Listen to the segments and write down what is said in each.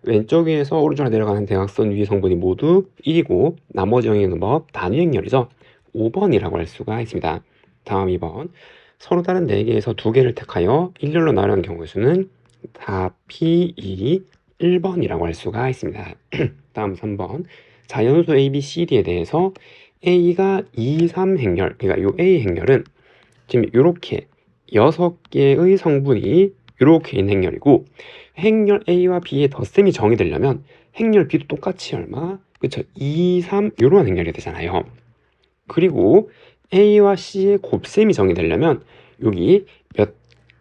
왼쪽 위에서 오른쪽으로 내려가는 대각선 위의 성분이 모두 1이고 나머지 영역은 뭐 단위 행렬이죠. 5번이라고 할 수가 있습니다. 다음 2번. 서로 다른 4개에서 2개를 택하여 일렬로 나누는 경우의 수는 다 P2 1번이라고 할 수가 있습니다. 다음 3번. 자연수 A, B, C, D에 대해서 A가 2, 3 행렬, 그러니까 이 A 행렬은 지금 이렇게 6개의 성분이 이렇게 있는 행렬이고, 행렬 A와 B의 덧셈이 정의되려면 행렬 B도 똑같이 얼마? 그쵸? 2, 3 이런 행렬이 되잖아요. 그리고 A와 C의 곱셈이 정의되려면 여기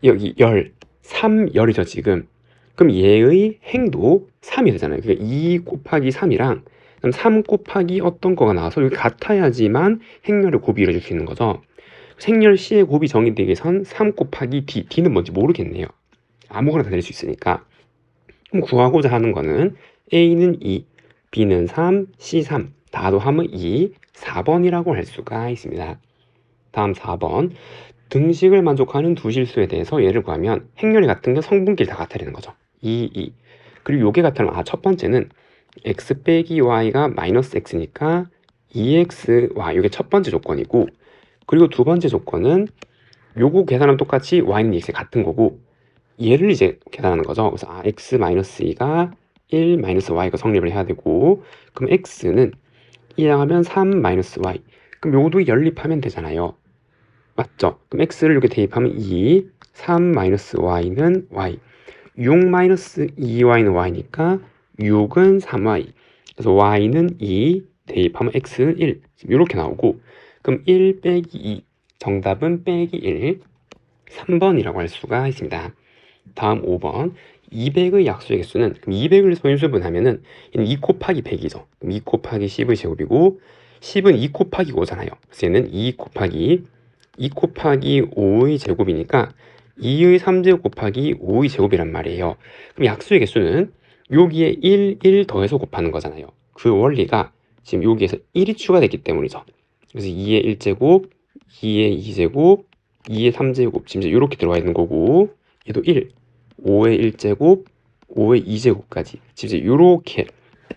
여기 3열이죠 지금. 그럼 얘의 행도 3이 되잖아요. 그러니까 2 곱하기 3이랑 3 곱하기 어떤 거가 나와서 여기 같아야지만 행렬의 곱이 이루어질 수 있는 거죠. 행렬 C의 곱이 정의되기 위해선 3 곱하기 D, D는 뭔지 모르겠네요. 아무거나 다 될 수 있으니까. 그럼 구하고자 하는 거는 A는 2, B는 3, C 3 다 더하면 2, 4번이라고 할 수가 있습니다. 다음 4번. 등식을 만족하는 두 실수에 대해서 예를 구하면 행렬이 같은 게 성분끼리 다 같아야 되는 거죠. 2, 2. 그리고 요게 같으면 첫 번째는 x 빼기 y가 마이너스 x니까 2xy 요게 첫 번째 조건이고, 그리고 두 번째 조건은 요거 계산하면 똑같이 y는 x에 같은 거고, 얘를 이제 계산하는 거죠. 그래서 x 마이너스 2가 1 마이너스 y가 성립을 해야 되고, 그럼 x는 2랑 하면 3 마이너스 y. 그럼 요것도 연립하면 되잖아요. 맞죠? 그럼 x를 이렇게 대입하면 2, 3 마이너스 y는 y. 6 마이너스 2y는 y니까 6은 3y. 그래서 y는 2, 대입하면 x는 1. 이렇게 나오고, 그럼 1 빼기 2. 정답은 빼기 1. 3번이라고 할 수가 있습니다. 다음 5번. 200의 약수의 개수는, 그럼 200을 소인수분하면은 2 곱하기 100이죠. 그럼 2 곱하기 10의 제곱이고, 10은 2 곱하기 5잖아요. 그래서 얘는 2 곱하기 5의 제곱이니까 2의 3제곱 곱하기 5의 제곱이란 말이에요. 그럼 약수의 개수는 여기에 1 더해서 곱하는 거잖아요. 그 원리가 지금 여기에서 1이 추가됐기 때문이죠. 그래서 2의 1제곱, 2의 2제곱, 2의 3제곱 지금 이렇게 들어가 있는 거고, 얘도 1, 5의 1제곱, 5의 2제곱까지 지금 이렇게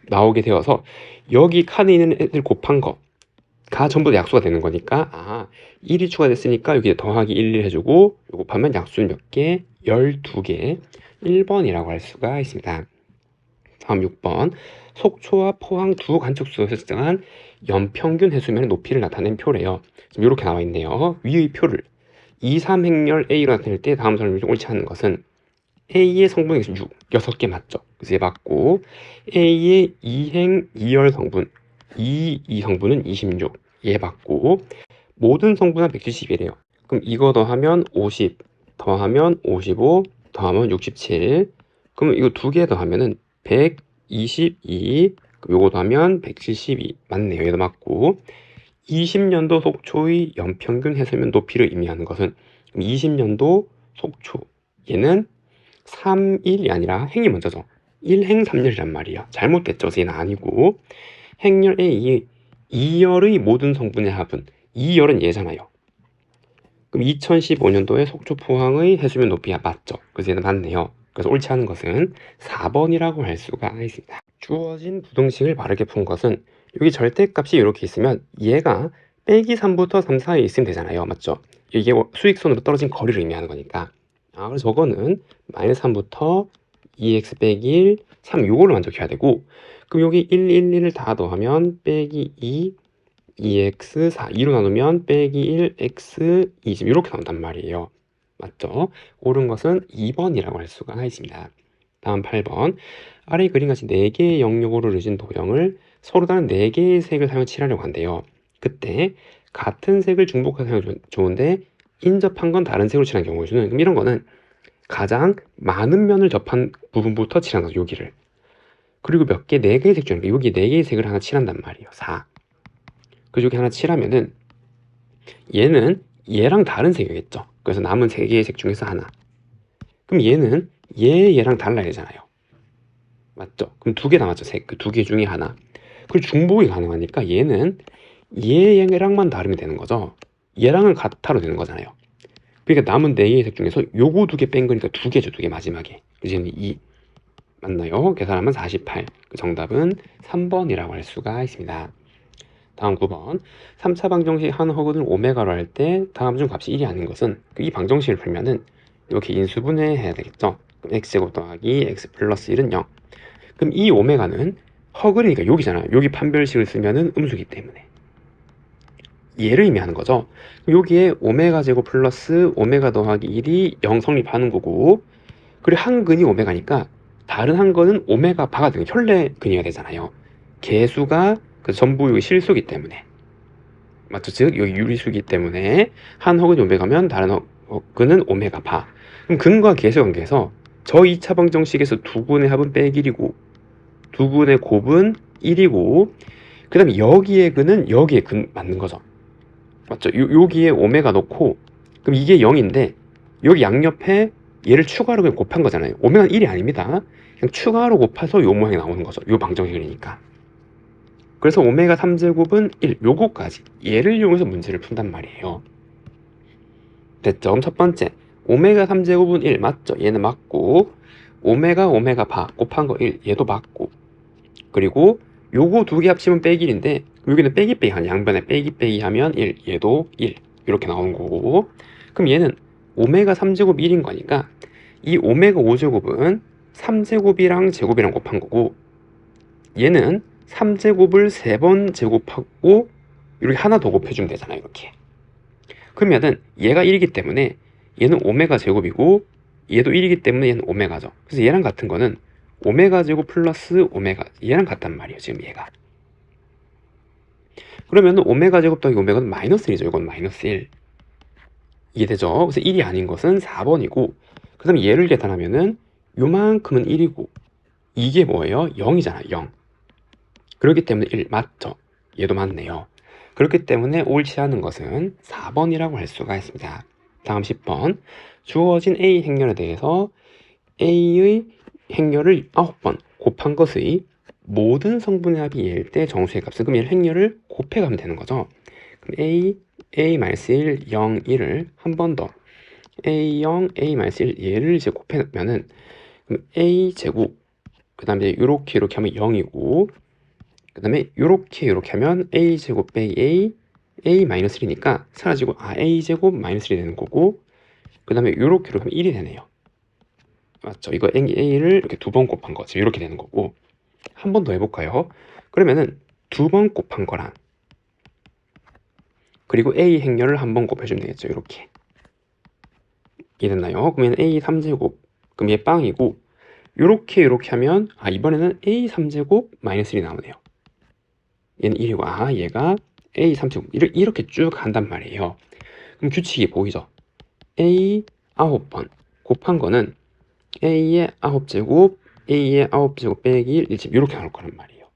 나오게 되어서 여기 칸에 있는 애들 곱한 거가 전부 다 약수가 되는 거니까 1이 추가됐으니까 여기에 더하기 1 해주고 요거 곱하면 약수는 몇 개? 12개. 1번이라고 할 수가 있습니다. 다음 6번. 속초와 포항 두 관측소에서 측정한 연평균 해수면의 높이를 나타낸 표래요. 지금 이렇게 나와 있네요. 위의 표를 2, 3 행렬 A로 나타낼 때 다음 설명이 옳지 않은 것은 A의 성분의 개수 6개 맞죠? 그래서 얘 맞고, A의 2행 2열 성분 2 성분은 26, 얘 맞고, 모든 성분은 170이래요. 그럼 이거 더하면 50, 더하면 55, 더하면 67. 그러면 이거 두 개 더하면은 122. 그럼 요거 더하면 172. 맞네요. 얘도 맞고. 20년도 속초의 연평균 해수면 높이를 의미하는 것은, 20년도 속초 얘는 3일이 아니라 행이 먼저죠. 1행 3열이란 말이에요. 잘못됐죠. 그래서 얘는 아니고, 행렬 A 2열의 모든 성분의 합은 2열은 얘잖아요. 그럼 2015년도에 속초 포항의 해수면 높이가 맞죠. 그래서 얘는 맞네요. 그래서 옳지 않은 것은 4번이라고 할 수가 있습니다. 주어진 부등식을 바르게 푼 것은 여기 절대값이 이렇게 있으면 얘가 빼기 3부터 3 사이에 있으면 되잖아요. 맞죠? 이게 수익선으로 떨어진 거리를 의미하는 거니까. 그래서 저거는 마이너스 3부터 2x 빼기 1, 3 요걸로 만족해야 되고, 그럼 여기 1, 1, 1을 다 더하면 빼기 2, 2x 4, 2로 나누면 빼기 1, x 20 이렇게 나온단 말이에요. 맞죠? 옳은 것은 2번이라고 할 수가 있습니다. 다음 8번. 아래 그림같이 4개의 영역으로 이루어진 도형을 서로 다른 4개의 색을 사용해 칠하려고 한대요. 그때 같은 색을 중복해서 사용하면 좋은데 인접한 건 다른 색으로 칠한 경우의 수는, 그럼 이런 거는 가장 많은 면을 접한 부분부터 칠하는 거죠. 여기를. 그리고 몇 개, 4개의 색 중에 여기 4개의 색을 하나 칠한단 말이에요. 4. 그 중에 하나 칠하면은 얘는 얘랑 다른 색이겠죠. 그래서 남은 3개의 색 중에서 하나. 그럼 얘는 얘랑 달라야 되잖아요. 맞죠? 그럼 2개 남았죠. 색. 그 2개 중에 하나. 그리고 중복이 가능하니까 얘는 얘랑만 다르면 되는 거죠. 얘랑은 같아로 되는 거잖아요. 그러니까 남은 4개의 색 중에서 요거 2개 뺀 거니까 2개죠. 2개 마지막에. 그래서 얘는 2. 맞나요? 계산하면 48. 그 정답은 3번이라고 할 수가 있습니다. 다음 9번. 3차 방정식 한 허근을 오메가로 할 때 다음 중 값이 1이 아닌 것은 이 방정식을 풀면은 이렇게 인수분해해야 되겠죠. 그럼 x제곱 더하기 x 플러스 1은 0. 그럼 이 오메가는 허근이니까 여기잖아요. 여기 판별식을 쓰면은 음수기 때문에 얘를 의미하는 거죠. 여기에 오메가 제곱 플러스 오메가 더하기 1이 0 성립하는 거고, 그리고 한 근이 오메가니까 다른 한 근은 오메가 바가 되는 혈내 근이가 되잖아요. 개수가 그 전부 여기 실수기 때문에, 맞죠? 즉 여기 유리수기 때문에 한 허근이 오메가면 다른 허근은 오메가 바. 그럼 근과 개수 관계에서 저 2차 방정식에서 두 근의 합은 빼기 1이고 두 근의 곱은 1이고, 그 다음에 여기에 근은 여기에 근 맞는 거죠. 맞죠? 여기에 오메가 넣고, 그럼 이게 0인데 여기 양옆에 얘를 추가로 그냥 곱한 거잖아요. 오메가는 1이 아닙니다. 그냥 추가로 곱해서 요 모양이 나오는 거죠. 요 방정식이니까. 그래서 오메가 3제곱은 1, 요거까지 얘를 이용해서 문제를 푼단 말이에요. 됐죠? 그럼 첫 번째, 오메가 3제곱은 1 맞죠? 얘는 맞고, 오메가 바 곱한 거 1, 얘도 맞고, 그리고 요거 두 개 합치면 빼기 1인데 여기는 빼기 빼기 하는 양변에 빼기 빼기 하면 1, 얘도 1 이렇게 나오는 거고, 그럼 얘는 오메가 3제곱 1인 거니까 이 오메가 5제곱은 3제곱이랑 제곱이랑 곱한 거고, 얘는 3제곱을 3번 제곱하고 이렇게 하나 더 곱해주면 되잖아요. 이렇게. 그러면은 얘가 1이기 때문에 얘는 오메가 제곱이고 얘도 1이기 때문에 얘는 오메가죠. 그래서 얘랑 같은 거는 오메가 제곱 플러스 오메가, 얘랑 같단 말이에요. 지금 얘가. 그러면은 오메가 제곱 더하기 오메가는 마이너스 1이죠. 이건 마이너스 1. 이해되죠? 그래서 1이 아닌 것은 4번이고, 그 다음에 얘를 계산하면은 요만큼은 1이고 이게 뭐예요? 0이잖아요. 0. 그렇기 때문에 1 맞죠? 얘도 맞네요. 그렇기 때문에 옳지 않은 것은 4번이라고 할 수가 있습니다. 다음 10번. 주어진 A 행렬에 대해서 A의 행렬을 9번 곱한 것의 모든 성분의 합이 얘일 때 정수의 값은, 그럼 얘를 행렬을 곱해가면 되는 거죠. 그럼 A-1, 0, 1을 한 번 더 A0, A-1 얘를 이제 곱해면은, 그럼 A제곱, 그 다음에 이렇게 하면 0이고, 그 다음에 이렇게 하면 A제곱 빼기 A-1이니까 사라지고 A제곱 마이너스 1이 되는 거고, 그 다음에 이렇게 하면 1이 되네요. 맞죠? 이거 A를 이렇게 두 번 곱한 거 지금 이렇게 되는 거고, 한 번 더 해볼까요? 그러면은 두 번 곱한 거랑 그리고 A 행렬을 한 번 곱해주면 되겠죠. 이렇게. 이해됐나요? 그러면 A 3제곱, 그럼 얘 빵이고, 요렇게 하면 이번에는 A 3제곱 마이너스 1이 나오네요. 얘는 1이고 얘가 A 3제곱 이렇게 쭉 간단 말이에요. 그럼 규칙이 보이죠? A 9번 곱한 거는 A의 9제곱, A의 9제곱 빼기 1, 1제곱 이렇게 나올 거란 말이에요.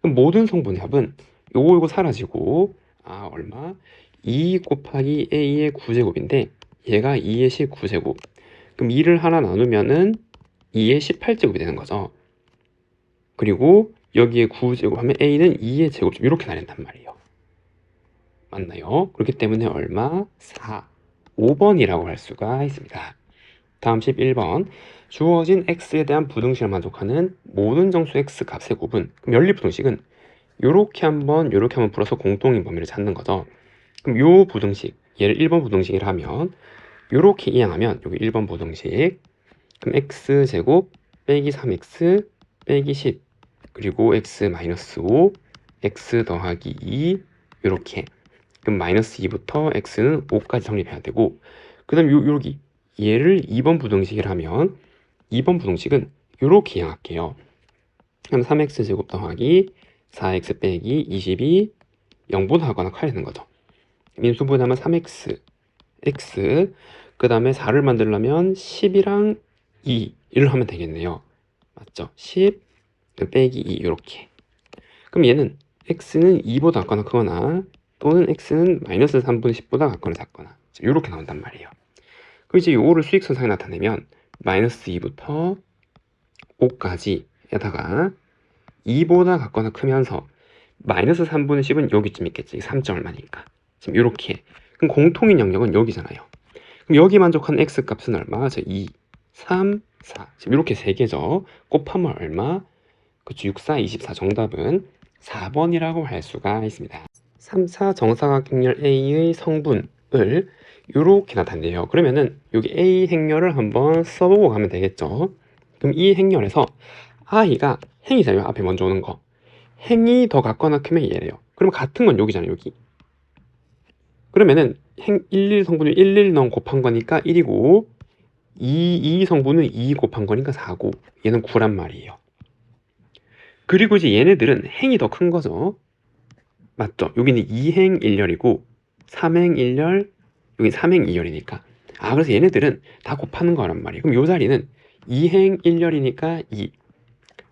그럼 모든 성분의 합은 요거 사라지고 얼마? 2 곱하기 A의 9제곱인데 얘가 2의 19제곱. 그럼 2를 하나 나누면은 2의 18제곱이 되는 거죠. 그리고 여기에 9제곱 하면 A는 2의 제곱점 이렇게 나눈단 말이에요. 맞나요? 그렇기 때문에 얼마? 4, 5번이라고 할 수가 있습니다. 다음 11번. 주어진 x에 대한 부등식을 만족하는 모든 정수 x 값의 곱은, 그럼 연립부등식은 요렇게 한번 풀어서 공통인 범위를 찾는 거죠. 그럼 요 부등식, 얘를 1번 부등식이라 하면 요렇게 이항하면 여기 1번 부등식, 그럼 x제곱 빼기 3x 빼기 10 그리고 x 마이너스 5 x 더하기 2 요렇게, 그럼 마이너스 2부터 x는 5까지 성립해야 되고, 그 다음 여기 얘를 2번 부등식이라 하면 2번 부등식은 요렇게 이항할게요. 그럼 3x제곱 더하기 4x 빼기 20이 0보다 하거나 커야 되는 거죠. 민수분하면 3x x, 그 다음에 4를 만들려면 10이랑 2를 하면 되겠네요. 맞죠? 10 빼기 2 이렇게. 그럼 얘는 x는 2보다 같거나 크거나 또는 x는 마이너스 3분의 10보다 같거나 작거나 이렇게 나온단 말이에요. 그럼 이제 요거를 수직선상에 나타내면 마이너스 2부터 5까지 에다가 2보다 같거나 크면서 마이너스 3분의 10은 여기쯤 있겠지. 3점 얼마니까. 지금 이렇게. 그럼 공통인 영역은 여기잖아요. 그럼 여기 만족한 x 값은 얼마? 2, 3, 4. 지금 이렇게 세 개죠. 곱하면 얼마? 그쵸, 6, 4, 24. 정답은 4번이라고 할 수가 있습니다. 3, 4 정사각형렬 A의 성분을 이렇게 나타낸대요. 그러면은 여기 A 행렬을 한번 써보고 가면 되겠죠. 그럼 이 행렬에서 I가 행이잖아요. 앞에 먼저 오는 거. 행이 더 같거나 크면 얘래요. 그럼 같은 건 여기잖아요. 여기. 그러면은 행 11 성분을 11 넣은 곱한 거니까 1이고 2 성분은 2 곱한 거니까 4고 얘는 9란 말이에요. 그리고 이제 얘네들은 행이 더 큰 거죠. 맞죠? 여기는 2행 1열이고 3행 1열, 여기 3행 2열이니까. 아, 그래서 얘네들은 다 곱하는 거란 말이에요. 그럼 요 자리는 2행 1열이니까 2,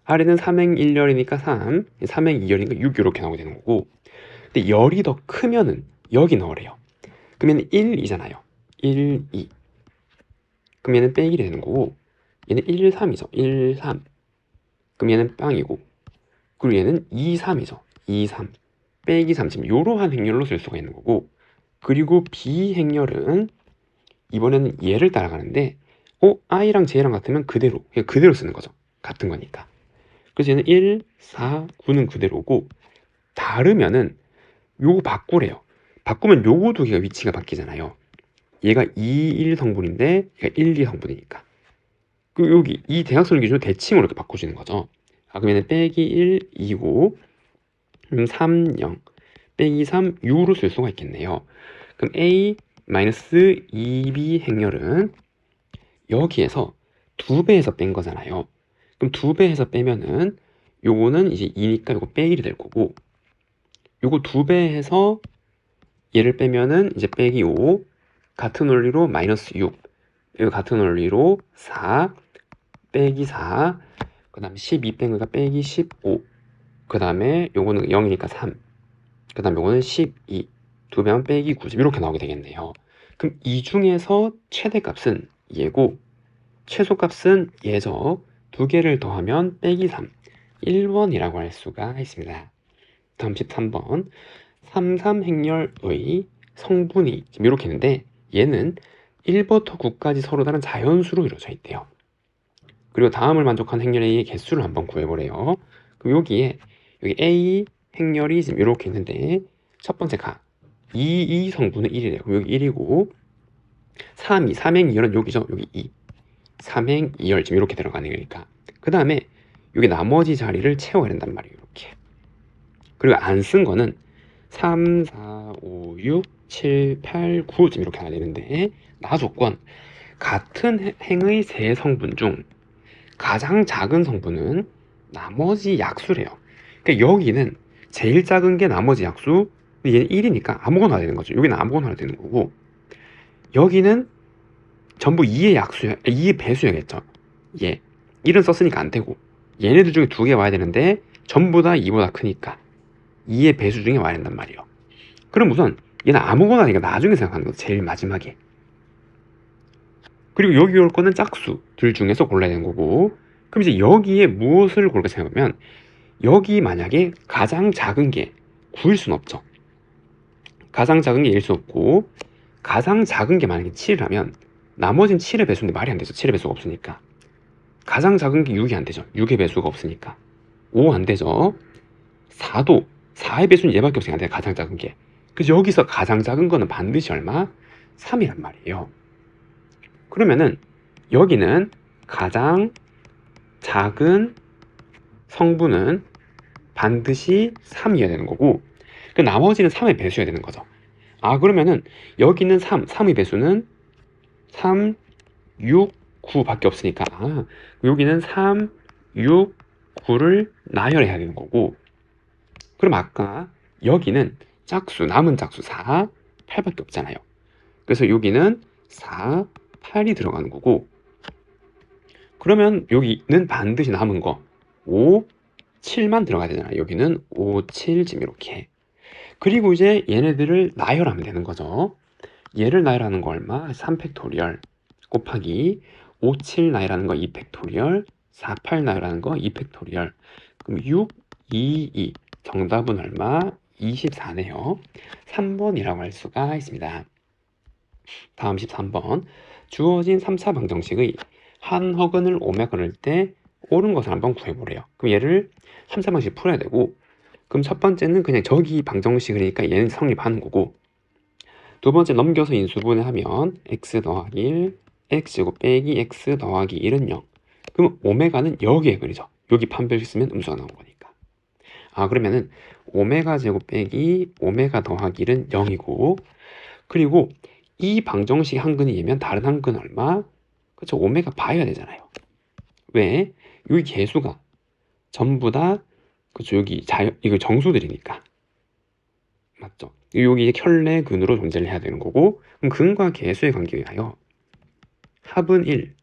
아래는 3행 1열이니까 3, 3행 2열이니까 6 이렇게 나오게 되는 거고. 근데 열이 더 크면은 여기 넣으래요. 그러면 1이잖아요. 1, 2. 그럼 얘는 빼기 되는 거고, 얘는 1, 3이죠. 1, 3. 그럼 얘는 빵이고, 그리고 얘는 2, 3이죠. 2, 3. 빼기 3. 지금 이러한 행렬로 쓸 수가 있는 거고, 그리고 비행렬은 이번에는 얘를 따라가는데, i랑 j랑 같으면 그대로, 그냥 그대로 쓰는 거죠. 같은 거니까. 그래서 얘는 1, 4, 9는 그대로고, 다르면은 요거 바꾸래요. 바꾸면 요거 두 개가 위치가 바뀌잖아요. 얘가 2, 1 성분인데 얘가 1, 2 성분이니까. 그 여기 이 대각선을 기준으로 대칭으로 이렇게 바꿔주는 거죠. 아, 그러면 빼기 1, 2고 3, 0 빼기 3, 6로 쓸 수가 있겠네요. 그럼 A 마이너스 2B 행렬은 여기에서 2배에서 뺀 거잖아요. 그럼 2배에서 빼면은 요거는 이제 2니까 요거 빼기 될 거고, 요거 2배에서 얘를 빼면은 이제 빼기 5, 같은 원리로 마이너스 6, 여기 같은 원리로 4 빼기 4, 그 다음에 12 뺀 거가 빼기 15, 그 다음에 요거는 0이니까 3, 그 다음에 요거는 12, 두 배면 빼기 90 이렇게 나오게 되겠네요. 그럼 이 중에서 최대값은 얘고 최소값은 얘죠. 두 개를 더하면 빼기 3, 1번이라고 할 수가 있습니다. 다음 13번 33 행렬의 성분이 지금 이렇게 있는데 얘는 1부터 9까지 서로 다른 자연수로 이루어져 있대요. 그리고 다음을 만족한 행렬의 개수를 한번 구해보래요. 그럼 여기 A 행렬이 지금 이렇게 있는데 첫 번째 가 2 성분은 1이래요. 그럼 여기 1이고 3행 2열은 여기죠. 여기 2, 3행 2열 지금 이렇게 들어가는 거니까. 그 다음에 여기 나머지 자리를 채워야 된단 말이에요. 이렇게. 그리고 안 쓴 거는 3, 4, 5, 6, 7, 8, 9 지금 이렇게 하나 되는데 나 조건 같은 행의 세 성분 중 가장 작은 성분은 나머지 약수래요. 그러니까 여기는 제일 작은 게 나머지 약수, 근데 얘는 1이니까 아무거나 되는 거죠. 여기는 아무거나 되는 거고, 여기는 전부 2의 약수, 2의 배수야겠죠. 얘 1은 썼으니까 안 되고, 얘네들 중에 두 개 와야 되는데 전부 다 2보다 크니까 2의 배수 중에 와야 된단 말이에요. 그럼 우선 얘는 아무거나 하니까 나중에 생각하는 거죠. 제일 마지막에. 그리고 여기 올 거는 짝수들 중에서 골라야 되는 거고, 그럼 이제 여기에 무엇을 고를까 생각하면 여기 만약에 가장 작은 게 9일 순 없죠. 가장 작은 게 1일 수 없고, 가장 작은 게 만약에 7이라면 나머지는 7의 배수인데 말이 안 되죠. 7의 배수가 없으니까. 가장 작은 게 6이 안 되죠. 6의 배수가 없으니까. 5 안 되죠. 4도 4의 배수는 얘밖에 없으니까 안 돼요. 가장 작은 게. 그래서 여기서 가장 작은 거는 반드시 얼마? 3이란 말이에요. 그러면은 여기는 가장 작은 성분은 반드시 3이어야 되는 거고, 그 나머지는 3의 배수여야 되는 거죠. 아, 그러면은 여기는 3의 배수는 3, 6, 9밖에 없으니까 여기는 3, 6, 9를 나열해야 되는 거고, 그럼 아까 여기는 짝수, 남은 짝수 4, 8밖에 없잖아요. 그래서 여기는 4, 8이 들어가는 거고, 그러면 여기는 반드시 남은 거 5, 7만 들어가야 되잖아요. 여기는 5, 7 지금 이렇게. 그리고 이제 얘네들을 나열하면 되는 거죠. 얘를 나열하는 거 얼마? 3팩토리얼 곱하기 5, 7 나열하는 거 2팩토리얼, 4, 8 나열하는 거 2팩토리얼. 그럼 6, 2, 2. 정답은 얼마? 24네요. 3번이라고 할 수가 있습니다. 다음 13번. 주어진 3차 방정식의 한 허근을 오메가 넣을 때 옳은 것을 한번 구해보래요. 그럼 얘를 3, 4방식 풀어야 되고, 그럼 첫 번째는 그냥 저기 방정식이니까 얘는 성립하는 거고, 두 번째 넘겨서 인수분해하면 x 더하기 1, x제곱 빼기 x 더하기 1은 0. 그럼 오메가는 여기에 그리죠. 여기 판별식 쓰면 음수가 나온 거니까. 그러면은 오메가 제곱 빼기 오메가 더하기 1은 0이고, 그리고 이 방정식 한 근이면 다른 한 근 얼마? 그렇죠. 오메가 봐야 되잖아요. 왜? 여기 개수가 전부 다 그렇죠. 여기 이거 정수들이니까. 맞죠? 여기 켤레 근으로 존재를 해야 되는 거고, 그럼 근과 개수의 관계에 하여 합은 1,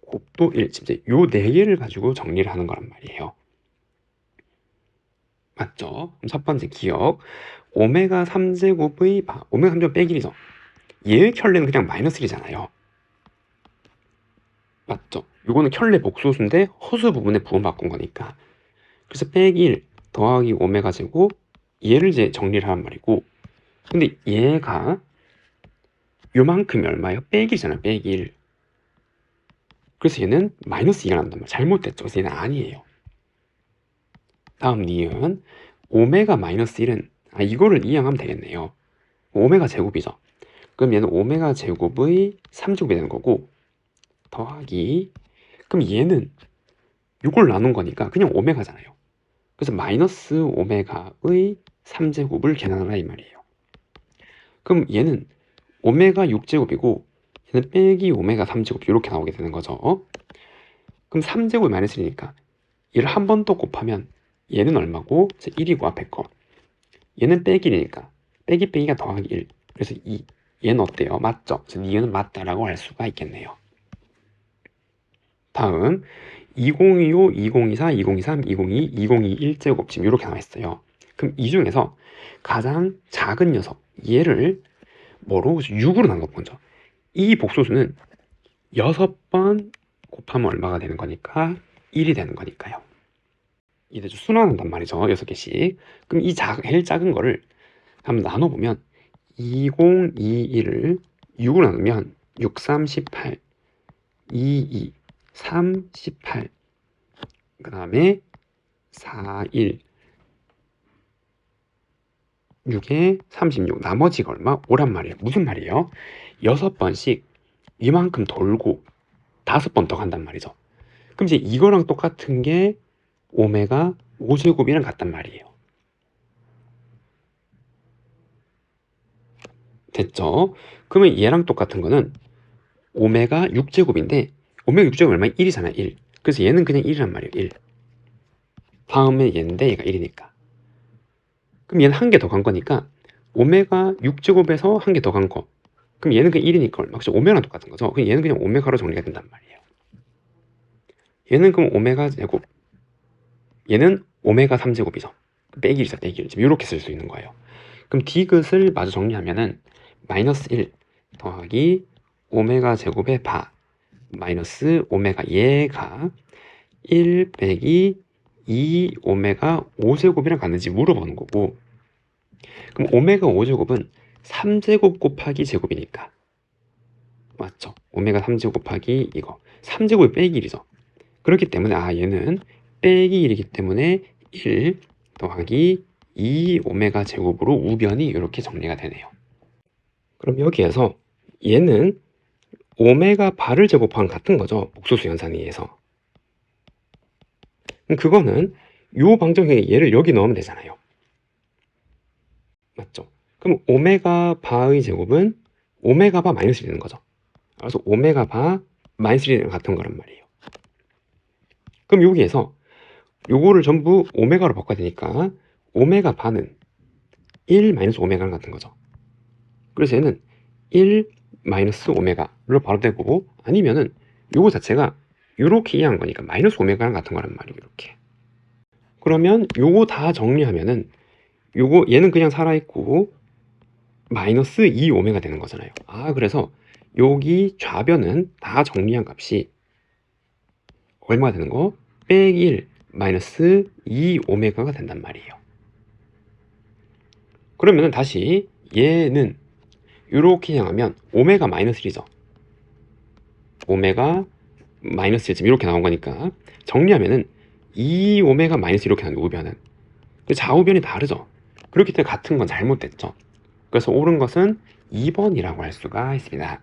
곱도 1, 진짜 요 네 개를 가지고 정리를 하는 거란 말이에요. 맞죠? 그럼 첫 번째 기억. 오메가 3제곱의 오메가 3제곱 빼기 1이죠. 얘의 켤레는 그냥 마이너스 1이잖아요. 맞죠? 요거는 켤레 복소수인데 허수 부분에 부분 바꾼 거니까. 그래서 빼기 1 더하기 오메가 제곱, 얘를 이제 정리를 하란 말이고, 근데 얘가 요만큼이 얼마예요? 빼기 1이잖아요. 빼기 1. 그래서 얘는 마이너스 2가 난단 말이에요. 잘못됐죠. 그래서 얘는 아니에요. 다음 니은 오메가 마이너스 1은 이거를 이항하면 되겠네요. 오메가 제곱이죠. 그럼 얘는 오메가 제곱의 3제곱이 되는 거고, 더하기, 그럼 얘는 이걸 나눈 거니까 그냥 오메가잖아요. 그래서 마이너스 오메가의 3제곱을 계산하라 이 말이에요. 그럼 얘는 오메가 6제곱이고 얘는 빼기 오메가 3제곱 이렇게 나오게 되는 거죠. 그럼 3제곱이 마이너스 1이니까 얘를 한 번 더 곱하면 얘는 얼마고? 1이고 앞에 거. 얘는 빼기 1이니까 빼기 빼기가 더하기 1. 그래서 2. 얘는 어때요? 맞죠? 그래서 니은 맞다라고 할 수가 있겠네요. 다음 2025, 2024, 2023, 2022, 2021 제곱집 이렇게 나와 있어요. 그럼 이 중에서 가장 작은 녀석 얘를 뭐로? 6으로 나눈 거죠. 이 복소수는 6번 곱하면 얼마가 되는 거니까 1이 되는 거니까요. 이제 순환한단 말이죠. 6개씩. 그럼 이 제일 작은 거를 한번 나눠보면 2021을 6으로 나누면 6, 3, 18, 22, 3, 18, 그 다음에 4, 1, 6에 36, 나머지가 얼마? 5란 말이에요. 무슨 말이에요? 6번씩 이만큼 돌고 5번 더 간단 말이죠. 그럼 이제 이거랑 똑같은 게 오메가 5제곱이랑 같단 말이에요. 됐죠? 그러면 얘랑 똑같은 거는 오메가 6제곱인데 오메가 6제곱 얼마? 1이잖아. 1. 그래서 얘는 그냥 1이란 말이에요. 1. 다음에 얘인데 얘가 1이니까. 그럼 얘는 한 개 더 간 거니까 오메가 6제곱에서 한 개 더 간 거. 그럼 얘는 그냥 1이니까 얼마? 그치? 오메가랑 똑같은 거죠. 그럼 얘는 그냥 오메가로 정리가 된단 말이에요. 얘는 그럼 오메가 제곱. 얘는 오메가 3제곱이죠. 빼기 1이죠. 빼기 1. 지금 이렇게 쓸 수 있는 거예요. 그럼 디귿을 마저 정리하면은 마이너스 1 더하기 오메가 제곱의 바 마이너스 오메가 얘가 1 빼기 2 오메가 5제곱이랑 같는지 물어보는 거고, 그럼 오메가 5제곱은 3제곱 곱하기 제곱이니까 맞죠? 오메가 3제곱 곱하기 이거 3제곱이 빼기 1이죠. 그렇기 때문에 얘는 빼기 1이기 때문에 1 더하기 2 오메가 제곱으로 우변이 이렇게 정리가 되네요. 그럼 여기에서 얘는 오메가 바를 제곱한 같은 거죠. 복소수 연산에 의해서. 그거는 요 방정식에 얘를 여기 넣으면 되잖아요. 맞죠? 그럼 오메가 바의 제곱은 오메가 바 마이너스 1이 되는 거죠. 그래서 오메가 바 마이너스 1이랑 같은 거란 말이에요. 그럼 여기에서 요거를 전부 오메가로 바꿔야 되니까 오메가 바는 1 마이너스 오메가랑 같은 거죠. 그래서 얘는 1 마이너스 오메가로 바로 되고, 아니면은 요거 자체가 요렇게 이해한 거니까 마이너스 오메가랑 같은 거란 말이에요. 이렇게. 그러면 요거 다 정리하면은 요거 얘는 그냥 살아있고 마이너스 2 오메가 되는 거잖아요. 그래서 여기 좌변은 다 정리한 값이 얼마가 되는 거? 빼기 1 마이너스 2 오메가가 된단 말이에요. 그러면은 다시 얘는 이렇게 향하면 오메가 마이너스 1이죠. 오메가 마이너스 1점 이렇게 나온 거니까 정리하면은 2오메가 마이너스 이렇게 나온 우변은. 좌우변이 다르죠. 그렇기 때문에 같은 건 잘못됐죠. 그래서 옳은 것은 2번이라고 할 수가 있습니다.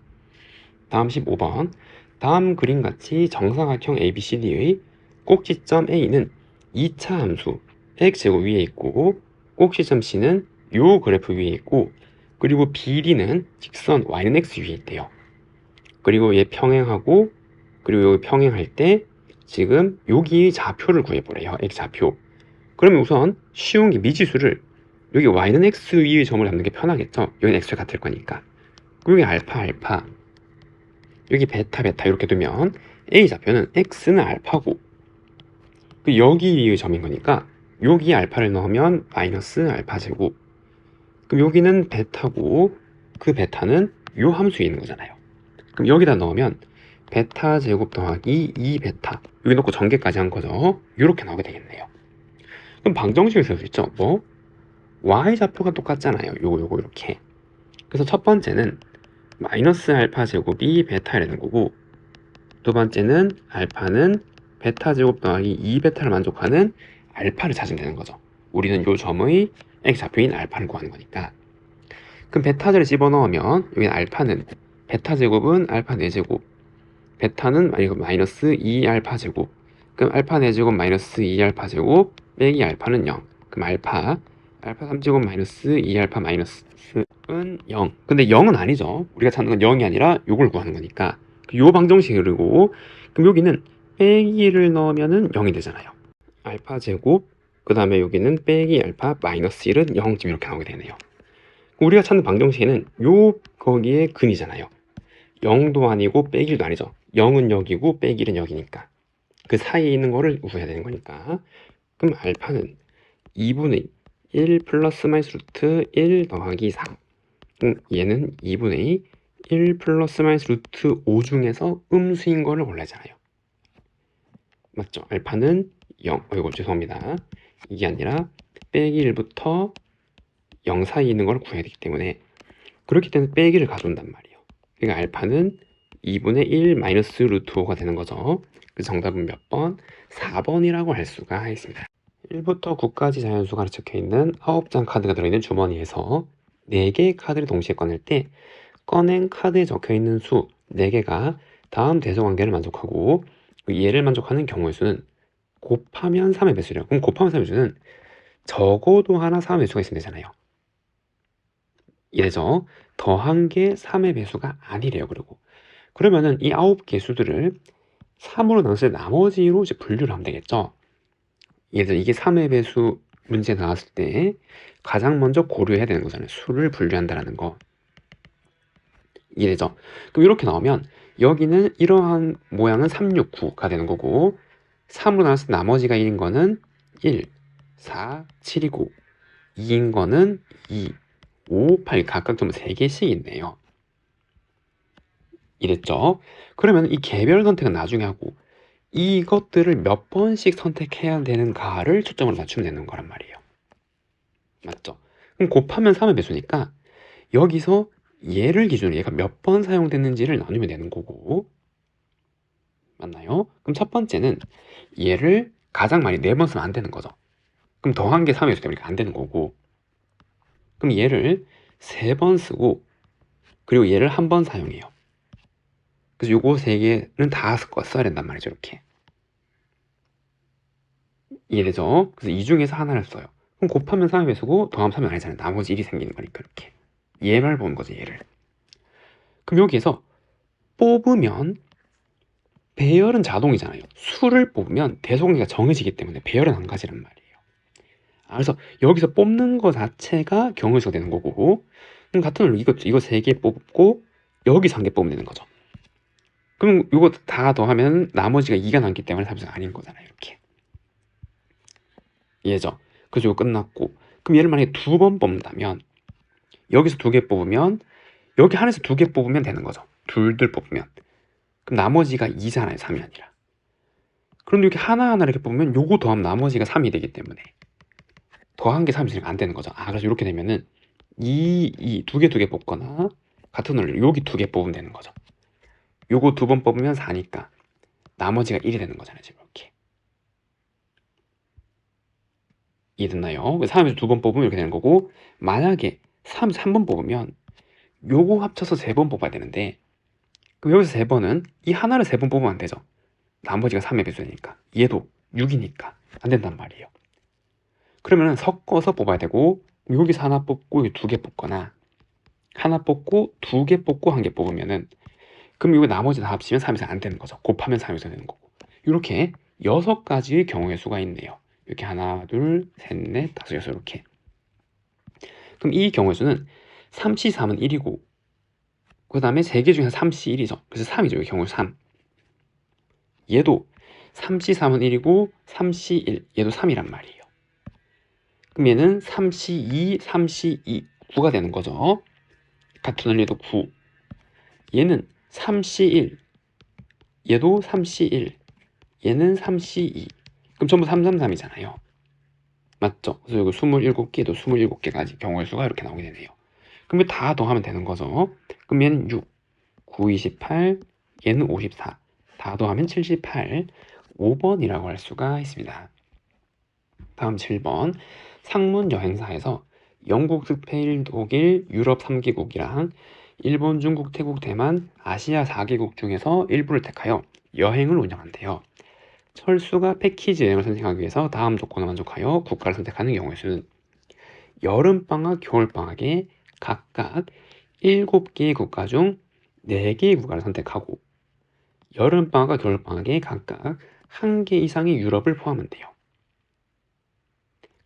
다음 15번. 다음 그림같이 정사각형 ABCD의 꼭지점 A는 2차 함수 x제곱 위에 있고 꼭지점 C는 요 그래프 위에 있고 그리고 BD는 직선 y는 x 위에 있대요. 그리고 얘 평행하고 그리고 여기 평행할 때 지금 여기의 좌표를 구해보래요. x좌표. 그러면 우선 쉬운 게 미지수를 여기 y는 x 위의 점을 잡는 게 편하겠죠. 여기는 x가 같을 거니까. 여기 알파 알파 여기 베타 베타 이렇게 두면 A 좌표는 x는 알파고 여기의 점인 거니까 여기 알파를 넣으면 마이너스 알파 제곱. 그럼 여기는 베타고 그 베타는 요 함수에 있는 거잖아요. 그럼 여기다 넣으면 베타 제곱 더하기 2베타 여기 넣고 전개까지 한 거죠. 이렇게 나오게 되겠네요. 그럼 방정식을 쓸 수 있죠. 뭐 y 좌표가 똑같잖아요. 요거 이렇게. 그래서 첫 번째는 마이너스 알파 제곱이 베타라는 거고 두 번째는 알파는 베타 제곱 더하기 2베타를 만족하는 알파를 찾으면 되는 거죠. 우리는 요 점의 x좌표인 알파를 구하는 거니까. 그럼 베타를 집어넣으면 여기 알파는 베타 제곱은 알파 4제곱 베타는 마이너스 2알파 제곱 그럼 알파 4제곱 마이너스 2알파 제곱 빼기 알파는 0 그럼 알파 3제곱 마이너스 2알파 마이너스는 0 근데 0은 아니죠. 우리가 찾는 건 0이 아니라 요걸 구하는 거니까 요 방정식이고 그럼 여기는 빼기를 넣으면은 0이 되잖아요. 알파 제곱 그 다음에 여기는 빼기 알파 마이너스 1은 0쯤 이렇게 나오게 되네요. 우리가 찾는 방정식에는 요 거기에 근이잖아요. 0도 아니고 빼기도 아니죠. 0은 여기고 빼기는 여기니까 그 사이에 있는 거를 구해야 되는 거니까 그럼 알파는 2분의 1 플러스 마이너스 루트 1 더하기 4 얘는 2분의 1 플러스 마이너스 루트 5 중에서 음수인 거를 골라야잖아요. 맞죠? 알파는 0 이거 죄송합니다. 이게 아니라 빼기 1부터 0 사이에 있는 걸 구해야 되기 때문에 그렇기 때문에 빼기를 가져온단 말이에요. 그러니까 알파는 2분의 1 마이너스 루트 5가 되는 거죠. 그 정답은 몇 번? 4번이라고 할 수가 있습니다. 1부터 9까지 자연수가 적혀있는 9장 카드가 들어있는 주머니에서 4개의 카드를 동시에 꺼낼 때 꺼낸 카드에 적혀있는 수 4개가 다음 대소관계를 만족하고 얘를 만족하는 경우의 수는 곱하면 3의 배수래요. 그럼 곱하면 3의 배수는 적어도 하나 3의 배수가 있으면 되잖아요. 이래서 더한 게 3의 배수가 아니래요. 그러면은 이 9개 수들을 3으로 나눴을 때 나머지로 이제 분류를 하면 되겠죠. 예를 들어 이게 3의 배수 문제 나왔을 때 가장 먼저 고려해야 되는 거잖아요. 수를 분류한다라는 거. 이래죠. 그럼 이렇게 나오면 여기는 이러한 모양은 3, 6, 9가 되는 거고 3으로 나눴을 때 나머지가 1인 거는 1, 4, 7이고 2인 거는 2, 5, 8 각각 좀 3개씩 있네요. 이랬죠. 그러면 이 개별 선택은 나중에 하고 이것들을 몇 번씩 선택해야 되는가를 초점으로 맞추면 되는 거란 말이에요. 맞죠? 그럼 곱하면 3의 배수니까 여기서 얘를 기준으로 얘가 몇 번 사용됐는지를 나누면 되는 거고 맞나요? 그럼 첫 번째는 얘를 가장 많이 4번 쓰면 안 되는 거죠. 그럼 더한 게 3의 배수 때문에 안 되는 거고 그럼 얘를 3번 쓰고 그리고 얘를 한 번 사용해요. 그래서 요거 3개는 다 써야 된단 말이죠. 이렇게 이해되죠? 그래서 이 중에서 하나를 써요. 그럼 곱하면 3의 배수고 더하면 3이 아니잖아요. 나머지 1이 생기는 거니까 이렇게 얘를 보는 거죠. 얘를. 그럼 여기에서 뽑으면 배열은 자동이잖아요. 수를 뽑으면 대소관계가 정해지기 때문에 배열은 한 가지란 말이에요. 그래서 여기서 뽑는 거 자체가 경우수가 되는 거고 그럼 같은 원리 이거 3개 뽑고 여기서 1개 뽑으면 되는 거죠. 그럼 이거 다 더하면 나머지가 2가 남기 때문에 답수가 아닌 거잖아요. 이렇게 이해죠? 그래서 이거 끝났고 그럼 얘를 만약에 2번 뽑는다면 여기서 2개 뽑으면 여기 하나에서 2개 뽑으면 되는 거죠. 둘 뽑으면 그럼 나머지가 2잖아요. 3이 아니라. 그럼 여기 하나하나 이렇게 뽑으면 요거 더하면 나머지가 3이 되기 때문에 더한 게 3이 안 되는 거죠. 그래서 이렇게 되면은 2개 뽑거나 같은 원리로 여기 2개 뽑으면 되는 거죠. 요거 2번 뽑으면 4니까 나머지가 1이 되는 거잖아요. 지금 이렇게. 이해됐나요? 3에서 2번 뽑으면 이렇게 되는 거고, 만약에 3번 뽑으면 요거 합쳐서 3번 뽑아야 되는데, 그럼 여기서 3번은 이 하나를 3번 뽑으면 안 되죠. 나머지가 3의 배수니까. 얘도 6이니까 안 된단 말이에요. 그러면은 섞어서 뽑아야 되고, 여기서 하나 뽑고 2개 뽑거나, 하나 뽑고 2개 뽑고 1개 뽑으면은, 그럼 이거 나머지 다 합치면 3에서 안 되는 거죠. 곱하면 3에서 되는 거고. 이렇게 6가지의 경우의 수가 있네요. 이렇게 하나, 둘, 셋, 넷, 다섯, 여섯 이렇게. 그럼 이 경우의 수는 3C 3은 1이고, 그 다음에 3개 중에서 3C 1이죠. 그래서 3이죠. 이 경우 3. 얘도 3C 3은 1이고 3C 1, 얘도 3이란 말이에요. 그럼 얘는 3C 2, 3C 2, 9가 되는 거죠. 같은 원리도 9. 얘는 3C 1, 얘도 3C 1, 얘는 3C 2. 그럼 전부 333이잖아요. 맞죠? 그래서 여기 27개도 27개까지 경우의 수가 이렇게 나오게 되네요. 그럼 다 더하면 되는 거죠. 그럼 얘는 6, 9, 28, 얘는 54. 다 더하면 78, 5번이라고 할 수가 있습니다. 다음 7번. 상문 여행사에서 영국, 스페인, 독일, 유럽 3개국이랑 일본, 중국, 태국, 대만, 아시아 4개국 중에서 일부를 택하여 여행을 운영한대요. 철수가 패키지 여행을 선택하기 위해서 다음 조건을 만족하여 국가를 선택하는 경우의 수는 여름방학, 겨울방학에 각각 7개의 국가 중 4개의 국가를 선택하고 여름방학과 겨울방학에 각각 1개 이상의 유럽을 포함한대요.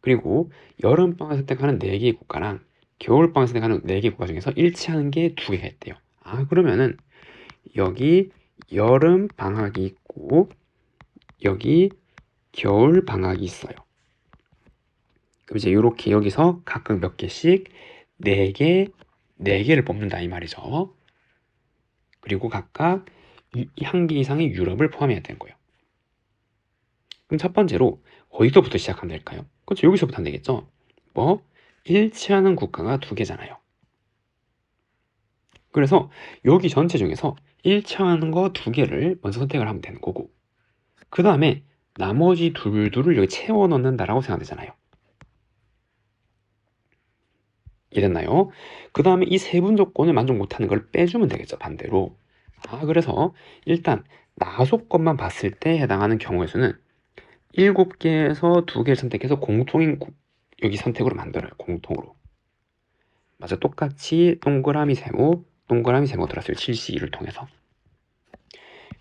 그리고 여름방학 선택하는 4개의 국가랑 겨울방학 선택하는 4개의 국가 중에서 일치하는 게 2개가 있대요. 그러면은 여기 여름방학이 있고 여기 겨울방학이 있어요. 그럼 이제 이렇게 여기서 각각 몇 개씩 4개, 4개를 뽑는다 이 말이죠. 그리고 각각 1개 이상의 유럽을 포함해야 되는 거예요. 그럼 첫 번째로 어디서부터 시작하면 될까요? 그렇죠. 여기서부터 하면 되겠죠. 일치하는 국가가 2개잖아요. 그래서 여기 전체 중에서 일치하는 거 2개를 먼저 선택을 하면 되는 거고, 그 다음에 나머지 둘을 여기 채워 넣는다라고 생각하면 되잖아요. 이해됐나요? 그 다음에 이 세분 조건을 만족 못하는 걸 빼주면 되겠죠. 반대로. 그래서 일단 나소것만 봤을 때 해당하는 경우의 수는 7개에서 2개를 선택해서 공통인 여기 선택으로 만들어요. 공통으로. 맞아. 똑같이 동그라미 세모 들었어요. 7C2를 통해서.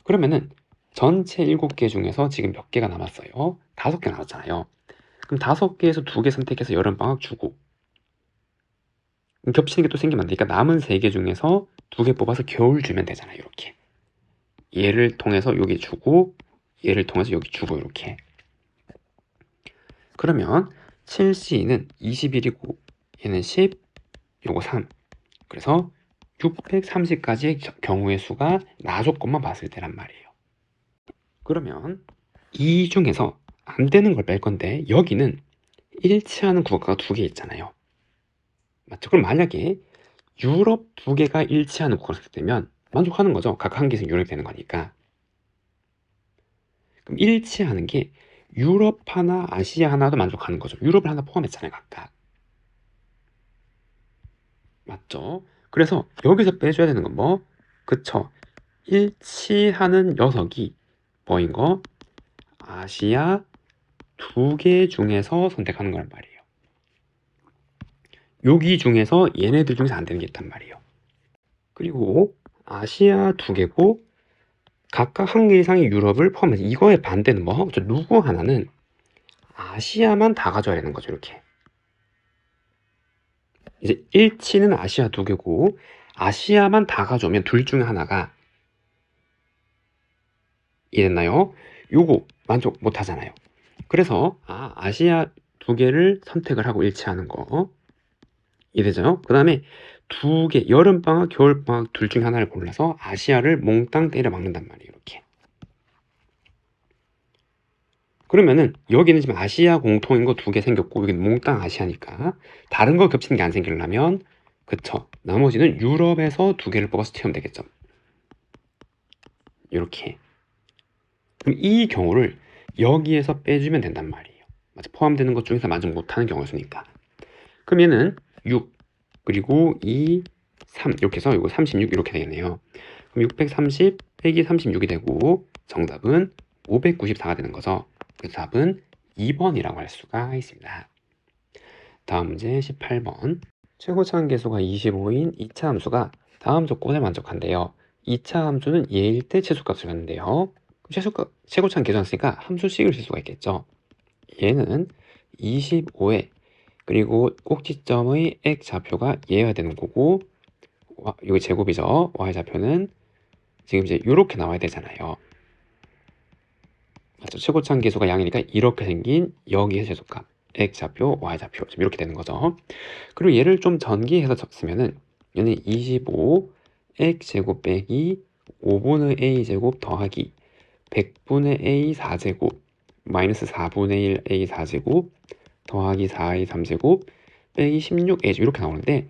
그러면은 전체 7개 중에서 지금 몇 개가 남았어요? 5개 남았잖아요. 그럼 5개에서 2개 선택해서 여름방학 주고, 겹치는 게 또 생기면 안 되니까 남은 3개 중에서 2개 뽑아서 겨울 주면 되잖아요. 이렇게. 얘를 통해서 여기 주고, 얘를 통해서 여기 주고, 이렇게. 그러면 7C는 21이고 얘는 10, 요거 3. 그래서 630까지의 경우의 수가 나조건만 봤을 때란 말이에요. 그러면 이 중에서 안 되는 걸 뺄 건데 여기는 일치하는 국가가 2개 있잖아요. 맞죠? 그럼 만약에 유럽 2개가 일치하는 국가가 선택되면 만족하는 거죠. 각 1개씩 유럽이 되는 거니까. 그럼 일치하는 게 유럽 하나, 아시아 하나도 만족하는 거죠. 유럽을 하나 포함했잖아요, 각각. 맞죠? 그래서 여기서 빼줘야 되는 건 뭐? 그쵸. 일치하는 녀석이 뭐인 거? 아시아 2개 중에서 선택하는 거란 말이에요. 여기 중에서 얘네들 중에서 안 되는 게 있단 말이에요. 그리고 아시아 2개고 각각 1개 이상의 유럽을 포함해서 이거의 반대는 뭐? 누구 하나는 아시아만 다 가져야 되는 거죠. 이렇게. 이제 일치는 아시아 2개고 아시아만 다 가져오면 둘 중에 하나가 이해됐나요? 요거 만족 못 하잖아요. 그래서 아시아 2개를 선택을 하고 일치하는 거 이해되죠? 그 다음에 2개 여름방학 겨울방학 둘 중에 하나를 골라서 아시아를 몽땅 때려 박는단 말이에요. 이렇게. 그러면은 여기는 지금 아시아 공통인 거 2개 생겼고 여기는 몽땅 아시아니까 다른 거 겹치는 게 안 생기려면 그쵸. 나머지는 유럽에서 2개를 뽑아서 채우면 되겠죠. 이렇게. 그럼 이 경우를 여기에서 빼주면 된단 말이에요. 맞아, 포함되는 것 중에서 만족 못하는 경우가 있으니까. 그럼 얘는 6 그리고 2, 3 이렇게 해서 이거 36 이렇게 되겠네요. 그럼 630 빼기 36이 되고 정답은 594가 되는 거죠. 그래서 답은 2번이라고 할 수가 있습니다. 다음 문제 18번. 최고차항 계수가 25인 2차 함수가 다음 조건에 만족한대요. 2차 함수는 예일 때 최소값을 갖는데요. 최고차항 계수했으니까 함수식을 쓸 수가 있겠죠. 얘는 25에 그리고 꼭지점의 x좌표가 얘가 되는 거고, 이거 제곱이죠. y좌표는 지금 이제 이렇게 나와야 되잖아요. 맞죠? 최고차항 계수가 양이니까 이렇게 생긴 여기의 최소값 x좌표, y좌표 지금 이렇게 되는 거죠. 그리고 얘를 좀 전개해서 썼으면은 얘는 25 x제곱 빼기 5분의 a제곱 더하기 100분의 a 4제곱 마이너스 4분의 1 a 4제곱 더하기 4a 3제곱 빼기 16a 이렇게 나오는데,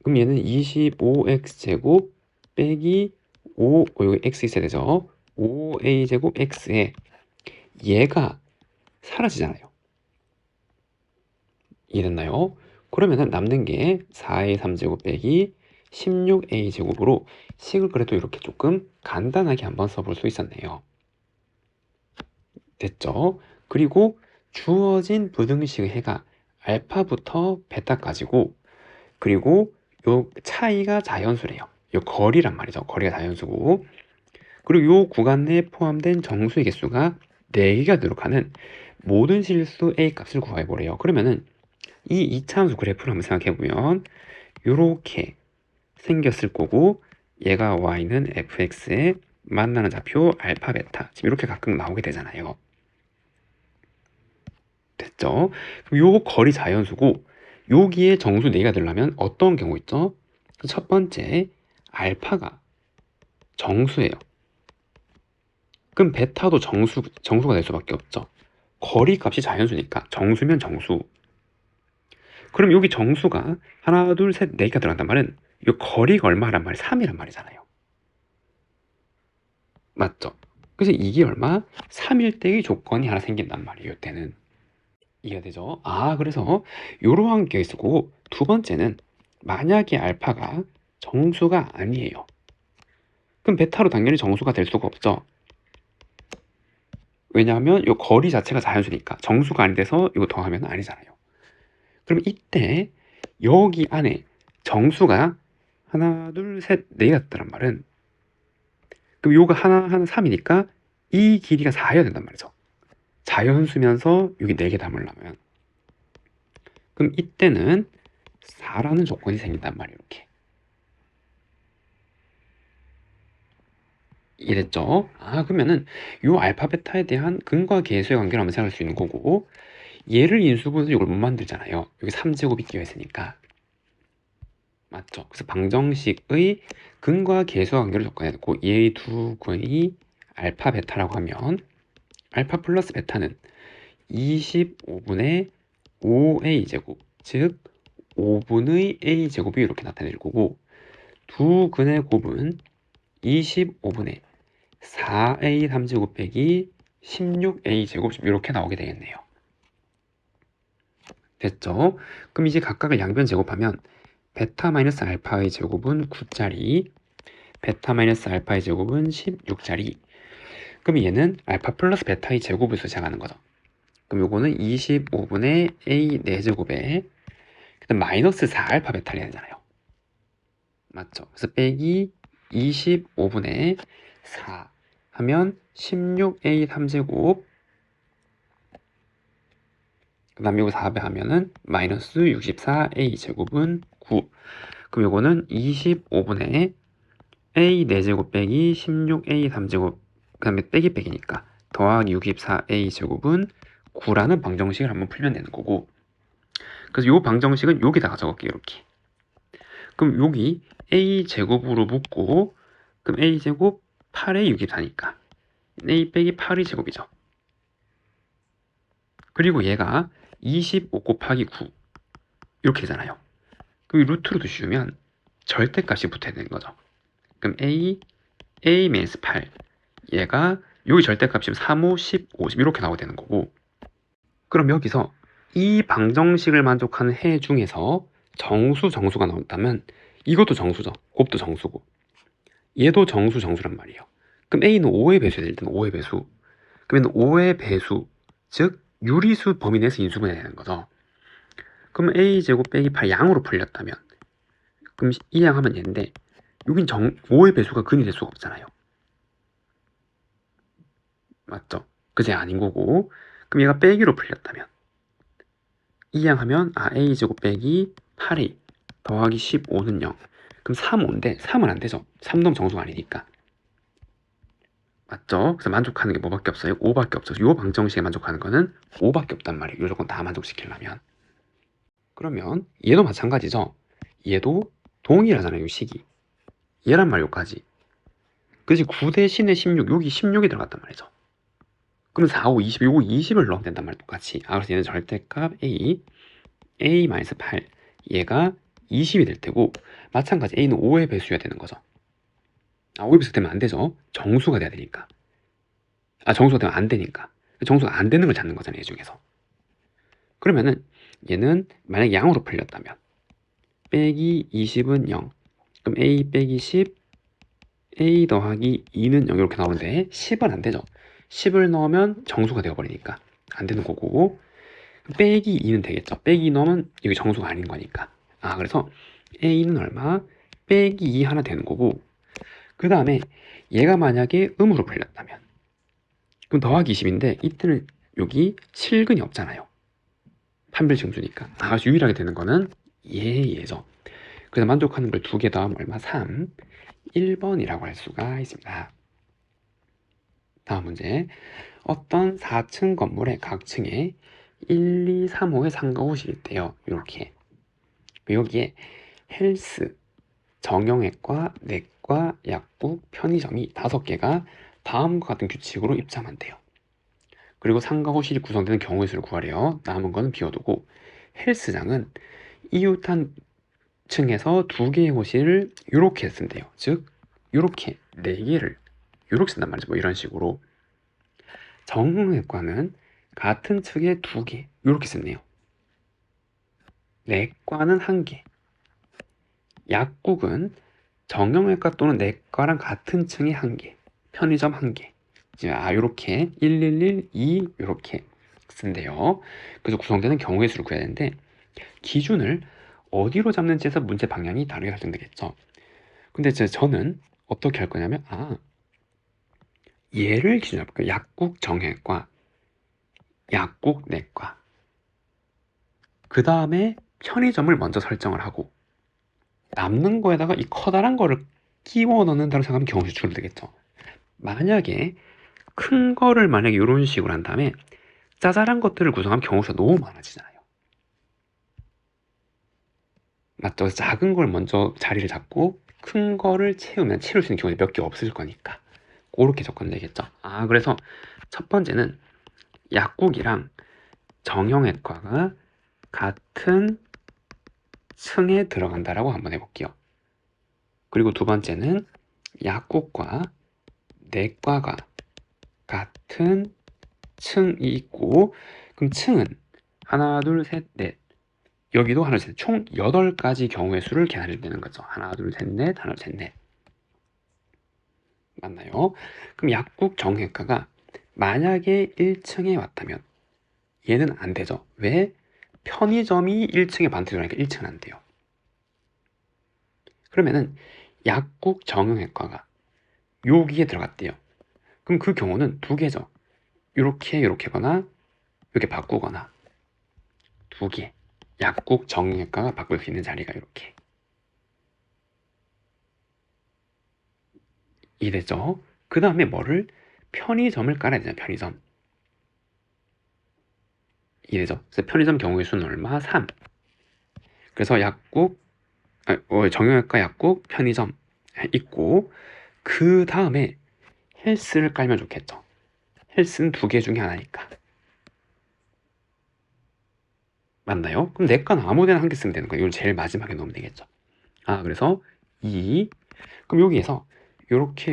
그럼 얘는 25x제곱 빼기 5 여기 x 있어야 되죠. 5a제곱 x에 얘가 사라지잖아요. 이해됐나요? 그러면은 남는 게 4a 3제곱 빼기 16a 제곱으로 식을 그래도 이렇게 조금 간단하게 한번 써볼 수 있었네요. 됐죠? 그리고 주어진 부등식의 해가 알파부터 베타까지고, 그리고 요 차이가 자연수래요. 요 거리란 말이죠. 거리가 자연수고, 그리고 요 구간 내에 포함된 정수의 개수가 4개가 되도록 하는 모든 실수 a 값을 구해보래요. 그러면은 이 2차 함수 그래프를 한번 생각해보면 요렇게 생겼을 거고, 얘가 y는 fx에 만나는 좌표 알파 베타 지금 이렇게 각각 나오게 되잖아요. 됐죠? 그럼 요 거리 자연수고, 여기에 정수 4개가 되려면 어떤 경우 있죠? 첫 번째, 알파가 정수예요. 그럼 베타도 정수가 될 수밖에 없죠. 거리 값이 자연수니까 정수면 정수. 그럼 여기 정수가 하나, 둘, 셋, 4개가 들어간단 말은 이 거리가 얼마란 말이에요? 3이란 말이잖아요. 맞죠? 그래서 이게 얼마? 3일 때의 조건이 하나 생긴단 말이에요. 이때는. 이해가 되죠? 그래서 이러한 케이스고, 두 번째는 만약에 알파가 정수가 아니에요. 그럼 베타로 당연히 정수가 될 수가 없죠. 왜냐하면 이 거리 자체가 자연수니까 정수가 안 돼서 이거 더하면 아니잖아요. 그럼 이때 여기 안에 정수가 하나, 둘, 셋, 4개가 있다란 말은, 그럼 요거 하나 3이니까 이 길이가 4여야 된단 말이죠. 자연수면서 여기 4개 담으려면. 그럼 이때는 4라는 조건이 생긴단 말이에요. 이렇게. 이랬죠? 그러면은 요 알파 베타에 대한 근과 계수의 관계를 한번 생각할 수 있는 거고, 얘를 인수분해서 이걸 못 만들잖아요. 여기 3제곱이 끼어 있으니까. 맞죠? 그래서 방정식의 근과 계수와 관계를 접근해야 되고, 얘의 두 근이 알파 베타라고 하면 알파 플러스 베타는 25분의 5a 제곱, 즉 5분의 a 제곱이 이렇게 나타낼 거고, 두 근의 곱은 25분의 4a 3제곱 빼기 16a 제곱 이렇게 나오게 되겠네요. 됐죠? 그럼 이제 각각을 양변 제곱하면 베타 마이너스 알파의 제곱은 9짜리, 베타 마이너스 알파의 제곱은 16짜리. 그럼 얘는 알파 플러스 베타의 제곱에서 시작하는 거죠. 그럼 요거는 25분의 a 4제곱에 그다음 마이너스 4알파 베타를 해야 되잖아요. 맞죠? 그래서 빼기 25분의 4 하면 16a 3제곱, 그 다음 요거 4배 하면은 마이너스 64a 제곱은 9. 그럼 요거는 25분의 a 4제곱 빼기 16a 3제곱, 그 다음에 빼기 빼기니까 더하기 64a 제곱은 9라는 방정식을 한번 풀면 되는 거고, 그래서 요 방정식은 여기다가 적을게요. 이렇게. 그럼 여기 a 제곱으로 묶고, 그럼 a 제곱 8에 64니까 a 빼기 8의 제곱이죠. 그리고 얘가 25 곱하기 9 이렇게 되잖아요. 그럼 루트로 씌우면 절대값이 붙어야 되는 거죠. 그럼 a, a-8 얘가 여기 절대값이 3, 5, 10, 50 이렇게 나오게 되는 거고, 그럼 여기서 이 방정식을 만족하는 해 중에서 정수가 나온다면 이것도 정수죠. 곱도 정수고 얘도 정수란 말이에요. 그럼 A는 5의 배수야 될 때는 5의 배수. 그러면 5의 배수, 즉 유리수 범위 내에서 인수분해야 되는 거죠. 그럼 A제곱 빼기 8 양으로 풀렸다면, 그럼 이 양 하면 얘인데 여긴 5의 배수가 근이 될 수가 없잖아요. 맞죠? 그게 아닌 거고, 그럼 얘가 빼기로 풀렸다면 이 양 하면 A제곱 빼기 8A 더하기 15는 0. 그럼 3, 5인데 3은 안 되죠. 3 넣으면 정수가 아니니까. 맞죠? 그래서 만족하는 게 뭐밖에 없어요? 5밖에 없죠. 요 방정식에 만족하는 거는 5밖에 없단 말이에요. 요 조건 다 만족시키려면. 그러면 얘도 마찬가지죠. 얘도 동일하잖아요. 요 식이. 얘란 말 요까지. 그지 9 대신에 16, 여기 16이 들어갔단 말이죠. 그럼 4, 5, 20, 요거 20을 넣으면 된단 말이에요. 똑같이. 그래서 얘는 절대값 A-8 얘가 20이 될 테고, 마찬가지 A는 5의 배수여야 되는 거죠. 5의 배수 되면 안 되죠. 정수가 돼야 되니까. 정수가 되면 안 되니까. 정수가 안 되는 걸 찾는 거잖아요. 이 중에서. 그러면은 얘는 만약에 양으로 풀렸다면 빼기 20은 0. 그럼 A 빼기 10, A 더하기 2는 0 이렇게 나오는데 10은 안 되죠. 10을 넣으면 정수가 되어버리니까 안 되는 거고, 빼기 2는 되겠죠. 빼기 2 넣으면 여기 정수가 아닌 거니까. 그래서 A는 얼마? 빼기 2 하나 되는 거고, 그 다음에 얘가 만약에 음으로 풀렸다면 그럼 더하기 20인데 이때는 여기 실근이 없잖아요. 판별증수니까. 그래서 유일하게 되는 거는 얘죠. 그래서 만족하는 걸 두 개 더하면 얼마? 3, 1번이라고 할 수가 있습니다. 다음 문제. 어떤 4층 건물의 각 층에 1, 2, 3호의 상가호실이 있대요. 이렇게. 여기에 헬스, 정형외과, 내과, 약국, 편의점이 5개가 다음과 같은 규칙으로 입점한대요. 그리고 상가호실이 구성되는 경우의 수를 구하래요. 남은 거는 비워두고, 헬스장은 이웃한 층에서 2개의 호실을 이렇게 쓴대요. 즉 이렇게 4개를 이렇게 쓴단 말이죠. 뭐 이런 식으로. 정형외과는 같은 층에 2개 이렇게 쓰네요. 내과는 1개. 약국은 정형외과 또는 내과랑 같은 층에 1개. 편의점 1개. 이렇게 111, 2 이렇게 쓴대요. 그래서 구성되는 경우의 수를 구해야 되는데, 기준을 어디로 잡는지에서 문제 방향이 다르게 결정되겠죠. 근데 저는 어떻게 할 거냐면 얘를 기준으로 해볼게요. 약국 정형외과, 약국 내과. 그 다음에 편의점을 먼저 설정을 하고, 남는 거에다가 이 커다란 거를 끼워 넣는다고 생각하면 경우수 줄어들겠죠. 만약에 큰 거를 만약에 이런 식으로 한 다음에 짜잘한 것들을 구성하면 경우수가 너무 많아지잖아요. 맞죠? 그래서 작은 걸 먼저 자리를 잡고 큰 거를 채우면 채울 수 있는 경우가 몇 개 없을 거니까 그렇게 접근이 되겠죠. 그래서 첫 번째는 약국이랑 정형외과가 같은 층에 들어간다라고 한번 해볼게요. 그리고 두 번째는 약국과 내과가 같은 층이 있고, 그럼 층은 하나, 둘, 셋, 넷. 여기도 하나, 둘, 셋. 총 8가지 경우의 수를 계산해 되는 거죠. 하나, 둘, 셋, 넷, 하나, 둘, 셋, 넷. 맞나요? 그럼 약국 정형외과가 만약에 1층에 왔다면 얘는 안 되죠. 왜? 편의점이 1층에 반드시 들어가니까 1층은 안 돼요. 그러면은 약국 정형외과가 여기에 들어갔대요. 그럼 그 경우는 2개죠. 이렇게거나 이렇게 바꾸거나 2개. 약국 정형외과가 바꿀 수 있는 자리가 이렇게. 이래죠. 그 다음에 뭐를? 편의점을 깔아야 되잖아요. 편의점. 이래죠. 그래서 편의점 경우의 수는 얼마? 3. 그래서 약국, 정형외과, 약국, 편의점 있고, 그 다음에 헬스를 깔면 좋겠죠. 헬스는 2개 중에 하나니까. 맞나요? 그럼 내과는 아무데나 1개 쓰면 되는 거예요. 이걸 제일 마지막에 넣으면 되겠죠. 그래서 2. 그럼 여기에서 요렇게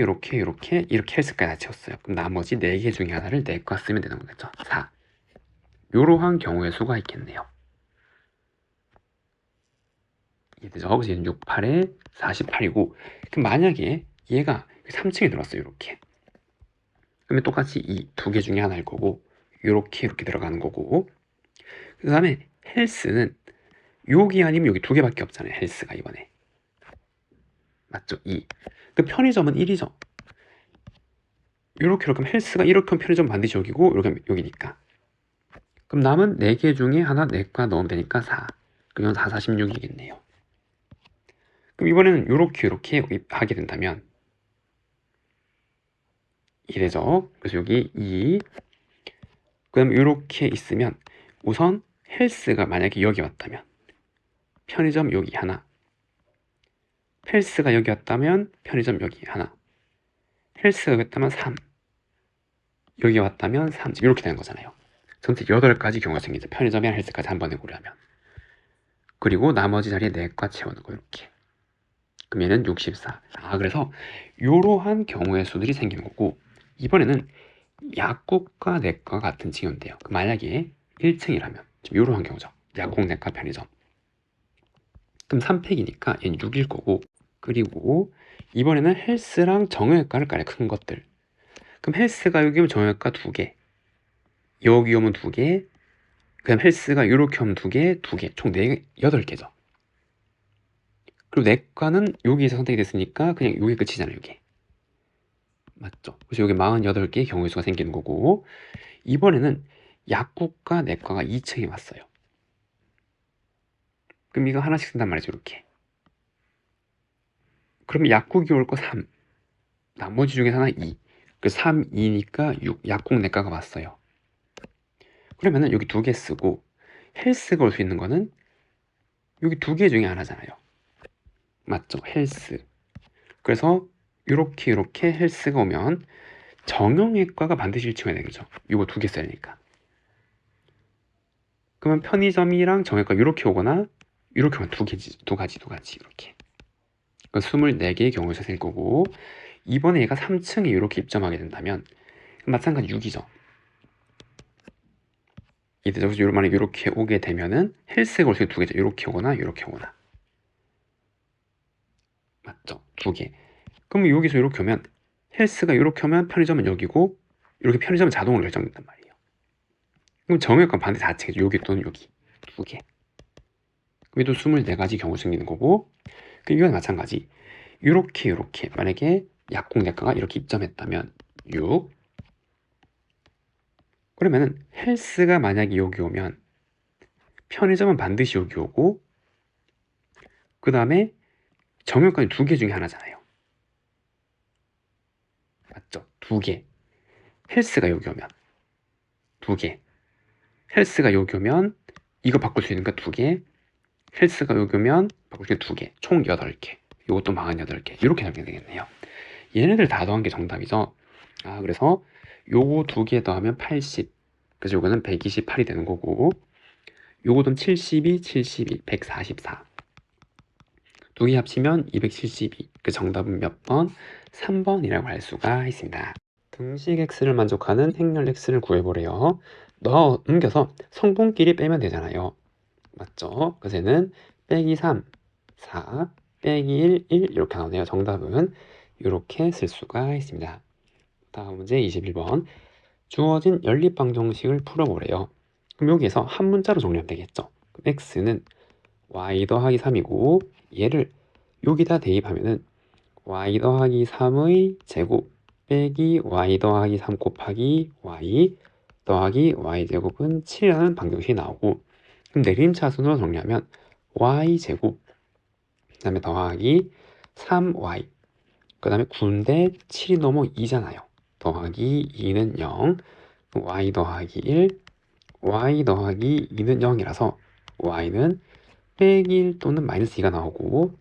헬스까지 다 채웠어요. 그럼 나머지 4개 중에 하나를 내과 쓰면 되는 거겠죠. 4. 요러한 경우의 수가 있겠네요. 이해되죠? 그래서 얘는 6, 8에 48이고 그럼 만약에 얘가 3층에 들어왔어요. 이렇게. 그러면 똑같이 이 2개 중에 하나일 거고 이렇게 들어가는 거고 그 다음에 헬스는 여기 아니면 여기 2개밖에 없잖아요. 헬스가 이번에. 맞죠? 2. 그 편의점은 1이죠. 이렇게 하면 헬스가 이렇게 하면 편의점 반드시 여기고 이렇게 하면 여기니까. 그럼 남은 4개 중에 하나 내과 넣으면 되니까 4. 그럼 4, 46이겠네요. 그럼 이번에는 이렇게 하게 된다면 이래죠. 그래서 여기 2. 그 다음에 이렇게 있으면 우선 헬스가 만약에 여기 왔다면 편의점 여기 하나, 헬스가 여기 왔다면 편의점 여기 하나, 헬스가 여기 왔다면 3, 여기 왔다면 3, 이렇게 되는 거잖아요. 전체 8가지 경우가 생기죠. 편의점이랑 헬스까지 한 번에 고려하면. 그리고 나머지 자리에 내과 채우는 거 이렇게. 그럼 얘는 64. 그래서 이러한 경우의 수들이 생기는 거고 이번에는 약국과 내과 같은 층이면 돼요. 만약에 1층이라면 지금 이러한 경우죠. 약국, 내과, 편의점. 그럼 3팩이니까 얘는 6일 거고 그리고 이번에는 헬스랑 정형외과를 깔아요. 큰 것들. 그럼 헬스가 여기 오면 정형외과 2개, 여기 오면 2개, 그다음 헬스가 이렇게 오면 2개, 2개, 총 4개, 8개죠. 그리고 내과는 여기에서 선택이 됐으니까 그냥 여기 끝이잖아요. 여기. 맞죠? 그래서 여기 48개의 경우의 수가 생기는 거고 이번에는 약국과 내과가 2층에 왔어요. 그럼 이거 하나씩 쓴단 말이죠. 이렇게. 그러면 약국이 올 거 3, 나머지 중에 하나 2. 그 3, 2니까 6, 약국 내과가 왔어요. 그러면은 여기 2개 쓰고 헬스가 올 수 있는 거는 여기 2개 중에 하나잖아요. 맞죠? 헬스. 그래서 이렇게 헬스가 오면 정형외과가 반드시 1층에 되겠죠. 이거 2개 써야 되니까. 그러면 편의점이랑 정형외과 이렇게 오거나 이렇게 오면 두 가지 이렇게. 24개의 경우에 생길 거고 이번에 얘가 3층에 이렇게 입점하게 된다면 마찬가지 6이죠. 이래서 만약에 이렇게 오게 되면은 헬스가 올 수 있는 2개죠. 이렇게 오거나 이렇게 오거나. 맞죠? 2개. 그러면 여기서 이렇게 오면 헬스가 이렇게 오면 편의점은 여기고 이렇게 편의점은 자동으로 결정된단 말이에요. 그럼 정형외과는 반대 4층이죠. 여기 또는 여기 2개. 그럼 또 24가지 경우 생기는 거고 이건 마찬가지. 이렇게 만약에 약국 내과가 이렇게 입점했다면 6. 그러면은 헬스가 만약에 여기 오면 편의점은 반드시 여기 오고 그 다음에 정형외과는 2개 중에 하나잖아요. 맞죠? 2개. 헬스가 여기 오면 2개. 헬스가 여기 오면 이거 바꿀 수 있는 거 2개. 헬스가 여기 오면 바꿀 수 있는 2개. 총 8개. 이것도 48개. 이렇게 하면 되겠네요. 얘네들 다 더한 게 정답이죠. 그래서 요거 2개 더하면 80. 그래서 요거는 128이 되는 거고 요거는 72, 144. 2개 합치면 272. 그 정답은 몇 번? 3번이라고 할 수가 있습니다. 등식 x를 만족하는 행렬 x를 구해보래요. 넘겨서 성분끼리 빼면 되잖아요. 맞죠? 그래서 얘는 빼기 3, 4, 빼기 1, 1 이렇게 나오네요. 정답은 이렇게 쓸 수가 있습니다. 다음 문제 21번. 주어진 연립방정식을 풀어보래요. 그럼 여기에서 한 문자로 정리하면 되겠죠. 그럼 x는 y 더하기 3이고 얘를 여기다 대입하면은 y 더하기 3의 제곱 빼기 y 더하기 3 곱하기 y 더하기 y제곱은 7이라는 방정식이 나오고 그럼 내림차순으로 정리하면 y제곱 그 다음에 더하기 3y 그 다음에 9인데 7이 넘어 2잖아요. 더하기 2는 0 y 더하기 1 y 더하기 2는 0이라서 y는 빼기 1 또는 마이너스 2가 나오고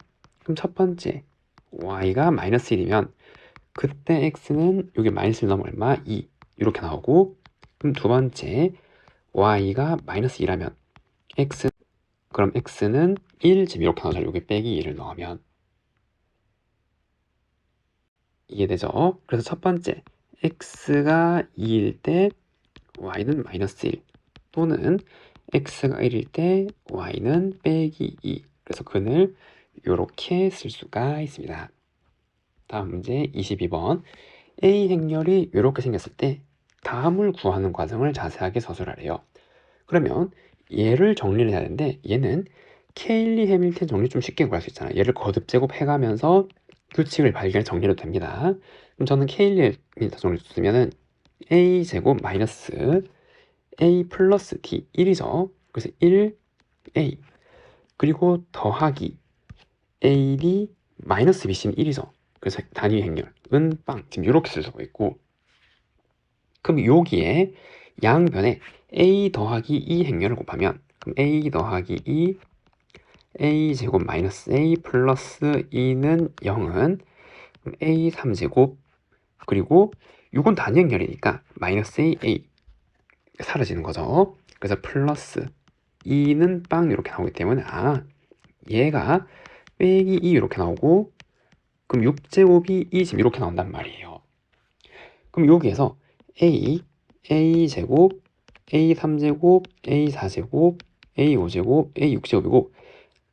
그럼 첫 번째 y가 마이너스 1이면 그때 x는 여기 마이너스 1 넘어 얼마? 2 이렇게 나오고 그럼 두 번째 y가 마이너스 2라면 그럼 x는 1 지금 이렇게 나오잖아요. 여기 빼기 2를 넣으면 이해되죠? 그래서 첫 번째, x가 2일 때 y는 마이너스 1 또는 x가 1일 때 y는 빼기 2. 그래서 근을 이렇게 쓸 수가 있습니다. 다음 문제 22번. A 행렬이 이렇게 생겼을 때 다음을 구하는 과정을 자세하게 서술하래요. 그러면 얘를 정리를 해야 되는데 얘는 케일리 해밀턴 정리 좀 쉽게 구할 수 있잖아요. 얘를 거듭 제곱해가면서 규칙을 발견해 정리해도 됩니다. 그럼 저는 케일리 해밀턴 정리 쓰면은 a 제곱 마이너스 a 플러스 d 1이죠. 그래서 1a 그리고 더하기 ad 마이너스 bc는 1이죠. 그래서 단위 행렬은 빵 지금 이렇게 쓸 수가 있고, 그럼 여기에 양변에 a 더하기 2 행렬을 곱하면 그럼 a 더하기 2 a 제곱 마이너스 a 플러스 2는 0은 a 3제곱 그리고 이건 단위 행렬이니까 마이너스 a 사라지는 거죠. 그래서 플러스 2는 빵 이렇게 나오기 때문에 얘가 빼기 2 이렇게 나오고, 그럼 6제곱이 2 지금 이렇게 나온단 말이에요. 그럼 여기에서 a 제곱 a 3제곱 a 4제곱 a 5제곱 a 6제곱이고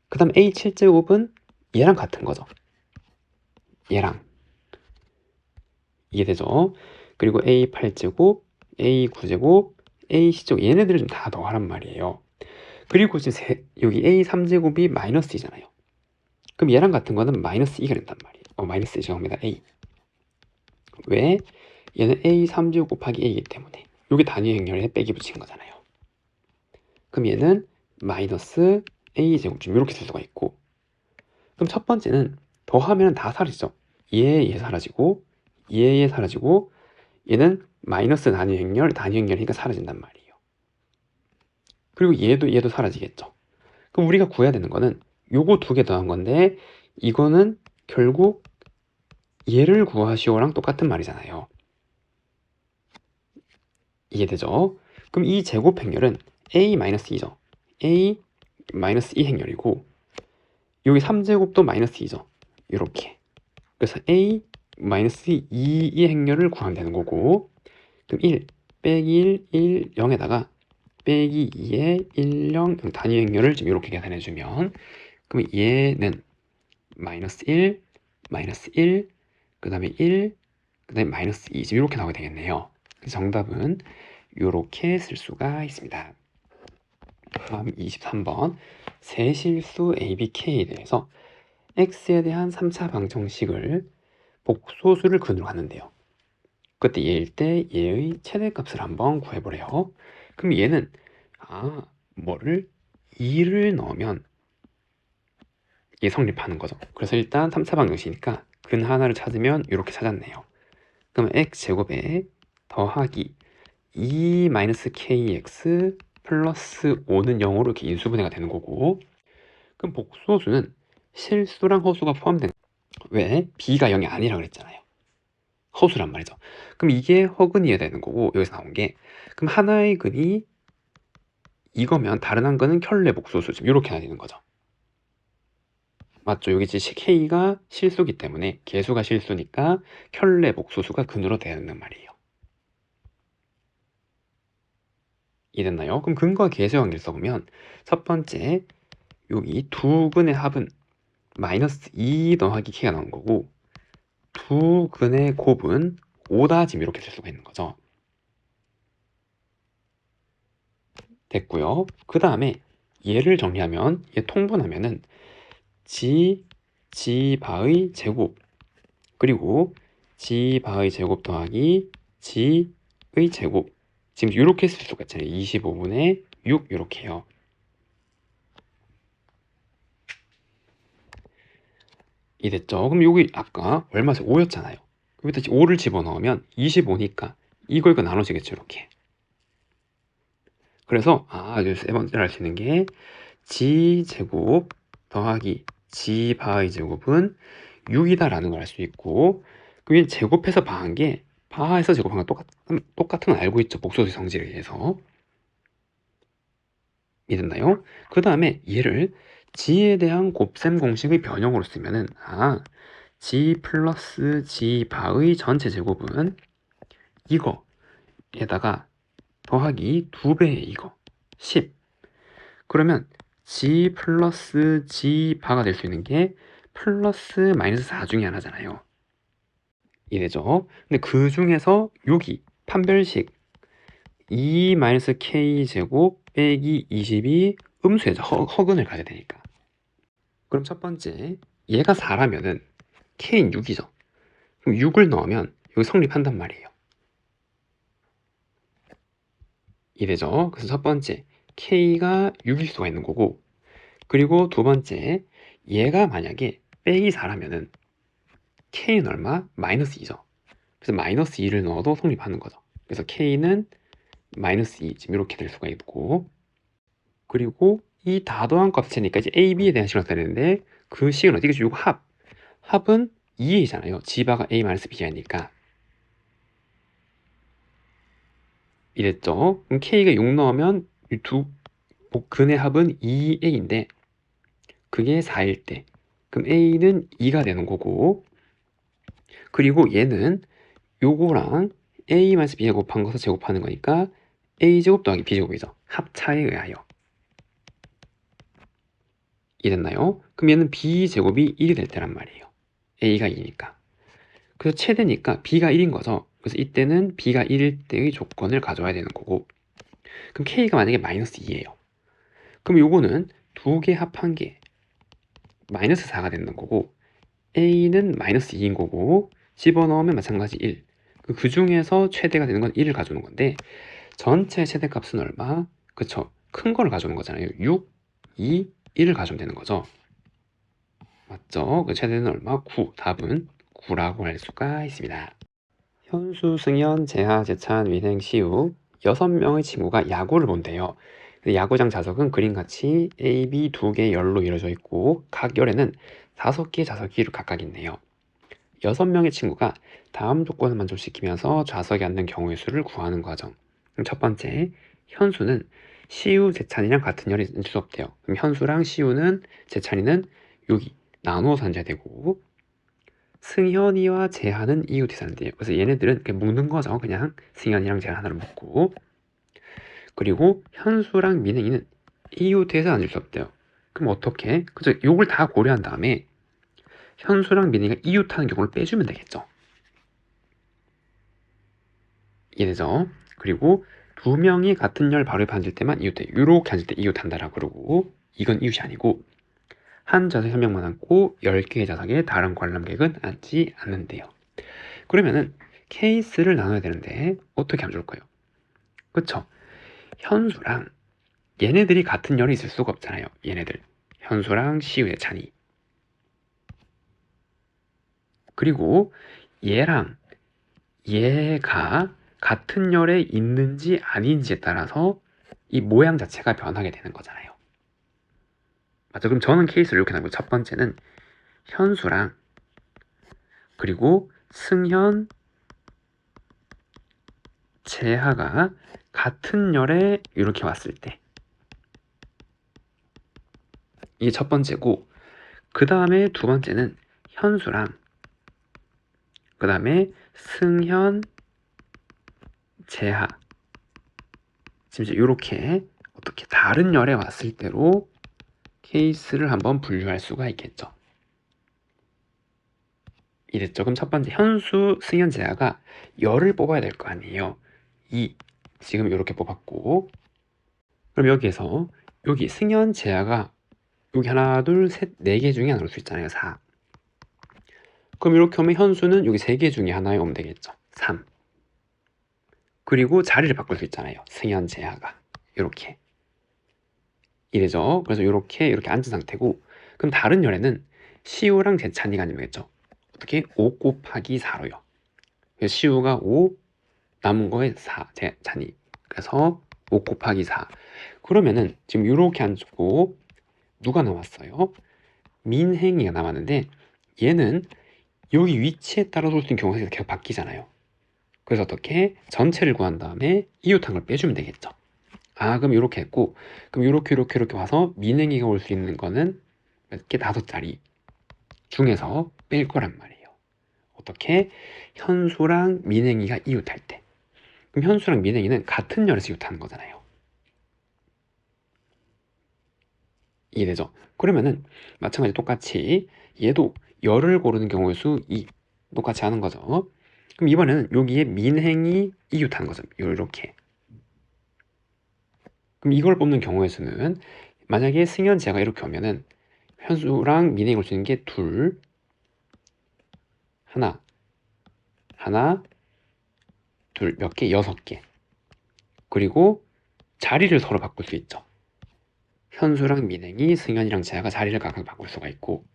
그 다음 a 7제곱은 얘랑 같은 거죠. 얘랑 이해되죠? 그리고 a 8제곱 a 9제곱 a 10제곱 얘네들을 좀 다 더하란 말이에요. 그리고 지금 여기 a 3제곱이 마이너스 2잖아요. 그럼 얘랑 같은 거는 마이너스 2가 된단 말이에요. 마이너스 2 죄송합니다. a. 왜? 얘는 a 3제곱 곱하기 a이기 때문에 여기 단위 행렬에 빼기 붙인 거잖아요. 그럼 얘는 마이너스 a 제곱 좀 이렇게 쓸 수가 있고, 그럼 첫 번째는 더하면 다 사라지죠. 얘 사라지고 얘 사라지고 얘는 마이너스 단위 행렬이니까 사라진단 말이에요. 그리고 얘도 사라지겠죠. 그럼 우리가 구해야 되는 거는 요거 두 개 더한 건데 이거는 결국 얘를 구하시오랑 똑같은 말이잖아요. 이해되죠? 그럼 이 제곱 행렬은 a-2죠. a-2 행렬이고 여기 3제곱도 마이너스 2죠. 이렇게. 그래서 a-2의 행렬을 구하면 되는 거고, 그럼 1 빼기 1 0에다가 빼기 2에 1 0 단위 행렬을 지금 이렇게 계산해주면 그럼 얘는 마이너스 1 그 다음에 1 그 다음에 마이너스 2 지금 이렇게 나오게 되겠네요. 정답은 이렇게 쓸 수가 있습니다. 다음 23번. 세실수 ABK에 대해서 x에 대한 3차 방정식을 복소수를 근으로 하는데요. 그때 얘일 때 얘의 최대값을 한번 구해보래요. 그럼 얘는 뭐를 2를 넣으면 얘 성립하는 거죠. 그래서 일단 3차 방정식이니까 근 하나를 찾으면 이렇게 찾았네요. 그럼 x제곱에 더하기 2-kx 플러스 5는 0으로 이렇게 인수분해가 되는 거고, 그럼 복소수는 실수랑 허수가 포함된 왜? b가 0이 아니라 그랬잖아요. 허수란 말이죠. 그럼 이게 허근이어야 되는 거고, 여기서 나온 게 그럼 하나의 근이 이거면 다른 한 근은 켤레 복소수 지금 이렇게 해야 되는 거죠. 맞죠? 여기 지금 k가 실수기 때문에 개수가 실수니까 켤레 복소수가 근으로 돼야 된단 말이에요. 이해됐나요? 그럼 근과 계수의 관계를 써보면 첫 번째 여기 두 근의 합은 마이너스 2 더하기 k가 나온 거고 두 근의 곱은 5다 지금 이렇게 쓸 수가 있는 거죠. 됐고요. 그 다음에 얘를 정리하면 얘 통분하면은 지바의 제곱 그리고 지바의 제곱 더하기 지의 제곱 지금 이렇게 쓸 수가 있잖아요. 25분의 6 이렇게요. 이해됐죠? 그럼 여기 아까 얼마죠? 5였잖아요. 여기다 5를 집어넣으면 25니까 이거 나눠지겠죠. 이렇게. 그래서 여기 세 번째로 할 수 있는 게 지제곱 더하기 지바의 제곱은 6이다 라는 걸 알 수 있고, 그게 제곱해서 바한 게 바해서 제곱한 건 똑같은 건 알고 있죠. 복소수 성질에 의해서. 이해됐나요? 그 다음에 얘를 지에 대한 곱셈 공식의 변형으로 쓰면은 g 플러스 g 바의 전체 제곱은 이거에다가 더하기 2배의 이거 10. 그러면 g 플러스 g 바가 될 수 있는 게 플러스 마이너스 4 중에 하나잖아요. 이래죠. 근데 그 중에서 여기 판별식 2-k 제곱 빼기 20이 음수에서 허근을 가져야 되니까. 그럼 첫 번째, 얘가 4라면은 k는 6이죠. 그럼 6을 넣으면 여기 성립한단 말이에요. 이래죠. 그래서 첫 번째, k가 6일 수가 있는 거고, 그리고 두 번째, 얘가 만약에 빼기 4라면은 k는 얼마? 마이너스 2죠. 그래서 마이너스 2를 넣어도 성립하는 거죠. 그래서 k는 마이너스 2, 지금 이렇게 될 수가 있고, 그리고 이 다도한 값이니까 이제 a, b에 대한 식을 써야 되는데 그 식은 어디겠죠? 이거 합은 2a잖아요. g바가 a-b이니까 이랬죠. 그럼 k가 6 넣으면 이 두 근의 합은 2a인데 그게 4일 때 그럼 a는 2가 되는 거고, 그리고 얘는 요거랑 a-b가 곱한 것을 제곱하는 거니까 a제곱 더하기 b제곱이죠. 합차에 의하여. 이랬나요? 그럼 얘는 b제곱이 1이 될 때란 말이에요. a가 2니까. 그래서 최대니까 b가 1인 거죠. 그래서 이때는 b가 1일 때의 조건을 가져와야 되는 거고, 그럼 k가 만약에 마이너스 2예요. 그럼 요거는 두 개 합한 게 마이너스 4가 되는 거고, a는 마이너스 2인 거고, 집어넣으면 마찬가지 1. 그 중에서 최대가 되는 건 1을 가져오는 건데, 전체 최대값은 얼마? 그쵸? 큰 거를 가져오는 거잖아요. 6, 2, 1을 가져오면 되는 거죠. 맞죠? 그 최대는 얼마? 9. 답은 9라고 할 수가 있습니다. 현수, 승현, 재하, 재찬, 위생, 시우 6명의 친구가 야구를 본대요. 야구장 좌석은 그림같이 A, B 2개의 열로 이루어져 있고 각 열에는 5개의 좌석이 각각 있네요. 6명의 친구가 다음 조건을 만족시키면서 좌석에 앉는 경우의 수를 구하는 과정. 그럼 첫 번째, 현수는 시우, 재찬이랑 같은 열이 앉을 수 없대요. 그럼 현수랑 시우는, 재찬이는 여기 나누어서 앉아야 되고, 승현이와 재한은 이웃이 사는데요. 그래서 얘네들은 그냥 묶는 거죠. 그냥 승현이랑 재한 하나를 묶고, 그리고 현수랑 민행이는 이웃에서 앉을 수 없대요. 그럼 어떻게? 그죠? 요걸 다 고려한 다음에 현수랑 민행이가 이웃하는 경우를 빼주면 되겠죠. 이해되죠? 그리고 두 명이 같은 열 바로 옆에 앉을 때만 이웃해. 요렇게 앉을 때 이웃한다라고 그러고, 이건 이웃이 아니고 한 좌석에 한 명만 앉고 10개의 좌석에 다른 관람객은 앉지 않는데요. 그러면은 케이스를 나눠야 되는데 어떻게 하면 좋을까요? 그쵸? 현수랑 얘네들이 같은 열이 있을 수가 없잖아요. 얘네들 현수랑 시우의 찬이, 그리고 얘랑 얘가 같은 열에 있는지 아닌지에 따라서 이 모양 자체가 변하게 되는 거잖아요. 맞죠? 그럼 저는 케이스를 이렇게 나누고, 첫 번째는 현수랑 그리고 승현, 재하가 같은 열에 이렇게 왔을 때 이게 첫 번째고, 그 다음에 두 번째는 현수랑 그 다음에 승현, 재하, 지금 이렇게 어떻게 다른 열에 왔을 때로 케이스를 한번 분류할 수가 있겠죠. 이랬죠. 그럼 첫 번째 현수, 승현, 재하가 열을 뽑아야 될 거 아니에요. 지금 이렇게 뽑았고, 그럼 여기에서 여기 승현, 재하가 여기 하나, 둘, 셋, 4개 중에 하나로 수 있잖아요. 4. 그럼 이렇게 오면 현수는 여기 3개 중에 하나에 오면 되겠죠. 3. 그리고 자리를 바꿀 수 있잖아요. 승현, 재하가 이렇게. 이래죠. 그래서 이렇게 앉은 상태고, 그럼 다른 열에는 시우랑 재찬이가 앉으면 되겠죠. 어떻게? 5 곱하기 4로요. 그래서 시우가 5, 남은 거에 4, 재찬이. 그래서 5 곱하기 4. 그러면은 지금 이렇게 앉고 누가 남았어요? 민행이가 남았는데 얘는 여기 위치에 따라 올 수 있는 경우가 계속 바뀌잖아요. 그래서 어떻게? 전체를 구한 다음에 이웃한 걸 빼주면 되겠죠. 그럼 이렇게 했고, 그럼 이렇게 와서 민행이가 올 수 있는 거는 몇 개? 5자리 중에서 뺄 거란 말이에요. 어떻게? 현수랑 민행이가 이웃할 때. 그럼 현수랑 민행이는 같은 열에서 이웃하는 거잖아요. 이해되죠? 그러면은 마찬가지 똑같이 얘도 열을 고르는 경우의 수 2 똑같이 하는 거죠. 그럼 이번에는 여기에 민행이 이웃하는 거죠. 요렇게. 그럼 이걸 뽑는 경우의 수는 만약에 승현제가 이렇게 오면은 현수랑 민행이 올 수 있는 게 둘, 하나, 둘, 몇 개? 6개. 그리고 자리를 서로 바꿀 수 있죠. 현수랑 민행이 승현이랑 재하가 자리를 각각 바꿀 수가 있고,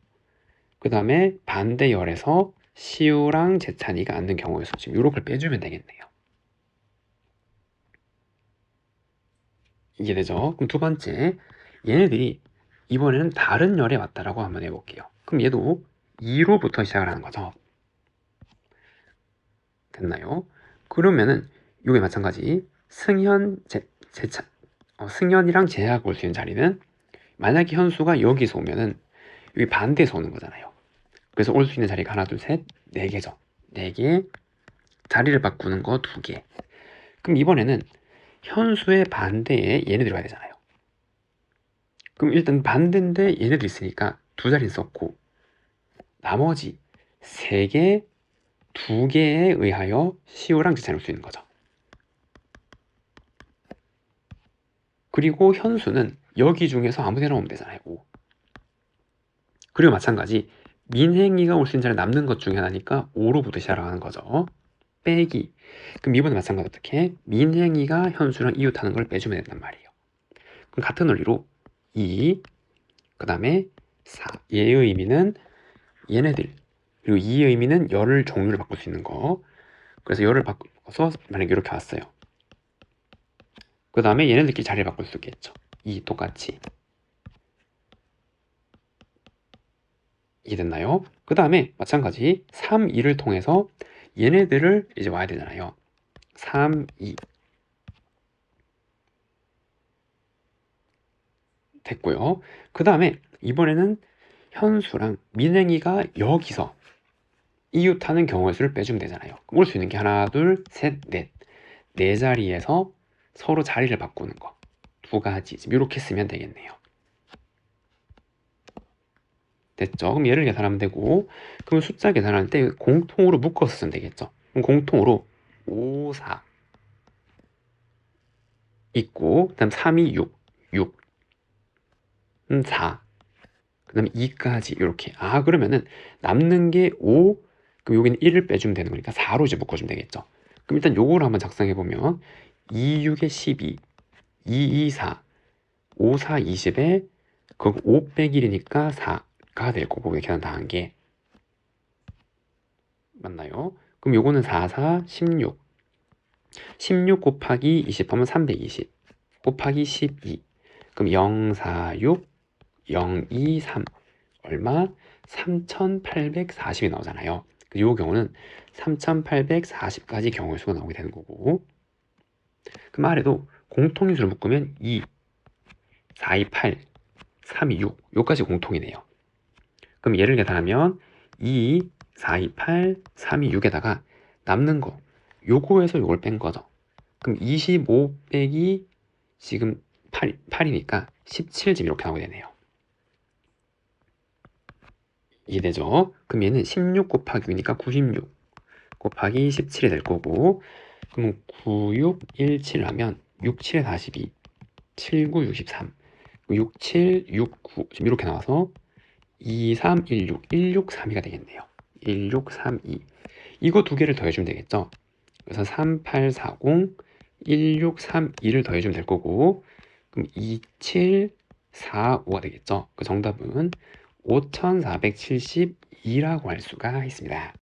그 다음에 반대 열에서 시우랑 재찬이가 앉는 경우의 수 지금 요렇게 빼주면 되겠네요. 이해되죠? 그럼 두 번째, 얘네들이 이번에는 다른 열에 왔다라고 한번 해볼게요. 그럼 얘도 2로부터 시작을 하는 거죠. 됐나요? 그러면은 요게 마찬가지 승현이랑 재하가 올 수 있는 자리는 만약에 현수가 여기서 오면은 여기 반대에서 오는 거잖아요. 그래서 올 수 있는 자리가 하나, 둘, 셋, 4개죠. 4개, 자리를 바꾸는 거 2개. 그럼 이번에는 현수의 반대에 얘네들이 와야 되잖아요. 그럼 일단 반대인데 얘네들이 있으니까 2자리는 썼고, 나머지 3개, 2개에 의하여 시우랑 재찬이 올 수 있는 거죠. 그리고 현수는 여기 중에서 아무 데나 오면 되잖아요. 5. 그리고 마찬가지 민행이가 올 수 있는 자리 남는 것 중에 하나니까 5로부터 시작하는 거죠. 빼기. 그럼 이번에 마찬가지 어떻게? 민행이가 현수랑 이웃하는 걸 빼주면 된단 말이에요. 그럼 같은 원리로 2, 그 다음에 4. 얘의 의미는 얘네들. 그리고 2의 의미는 열을 종류를 바꿀 수 있는 거. 그래서 열을 바꿔서 만약에 이렇게 왔어요. 그 다음에 얘네들끼리 자리를 바꿀 수 있겠죠. 2 똑같이. 이해됐나요? 그 다음에 마찬가지 3, 2를 통해서 얘네들을 이제 와야 되잖아요. 3, 2 됐고요. 그 다음에 이번에는 현수랑 민행이가 여기서 이웃하는 경우의 수를 빼주면 되잖아요. 올 수 있는 게 하나, 둘, 셋, 넷. 4자리에서 서로 자리를 바꾸는 거. 2가지. 지금 이렇게 쓰면 되겠네요. 됐죠? 그럼 얘를 계산하면 되고, 그럼 숫자 계산할 때 공통으로 묶어서 쓰면 되겠죠? 그럼 공통으로 5, 4 있고, 그 다음 3, 2, 6, 4, 그 다음에 2까지 이렇게. 아, 그러면은 남는 게 5, 그럼 여기는 1을 빼주면 되는 거니까 4로 이제 묶어주면 되겠죠? 그럼 일단 요거를 한번 작성해보면 2, 6에 12, 2, 2, 4, 5, 4, 20에 그거 5 빼기 1이니까 4가 될 거고, 계산 다 한 게. 맞나요? 그럼 요거는 4, 4, 16. 16 곱하기 20 하면 320 곱하기 12. 그럼 0, 4, 6, 0, 2, 3. 얼마? 3840이 나오잖아요. 이 경우는 3840까지 경우의 수가 나오게 되는 거고, 그 말에도 공통인수를 묶으면 2, 4, 2, 8, 3, 2, 6 요까지 공통이네요. 그럼 얘를 계산하면 2, 4, 2, 8, 3, 2, 6에다가 남는 거 요거에서 요걸 뺀 거죠. 그럼 25 빼기 지금 8이니까 17 지금 이렇게 나오게 되네요. 이해되죠? 그럼 얘는 16 곱하기 6이니까 96 곱하기 17이 될 거고, 그럼 96, 17 하면 6, 7에 42, 7, 9, 63, 6, 7, 6, 9 지금 이렇게 나와서 2, 3, 1, 6, 1, 6, 3, 2가 되겠네요. 1, 6, 3, 2 이거 두 개를 더해주면 되겠죠? 그래서 3, 8, 4, 0, 1, 6, 3, 2를 더해주면 될 거고, 그럼 2, 7, 4, 5가 되겠죠? 그 정답은 5472라고 할 수가 있습니다.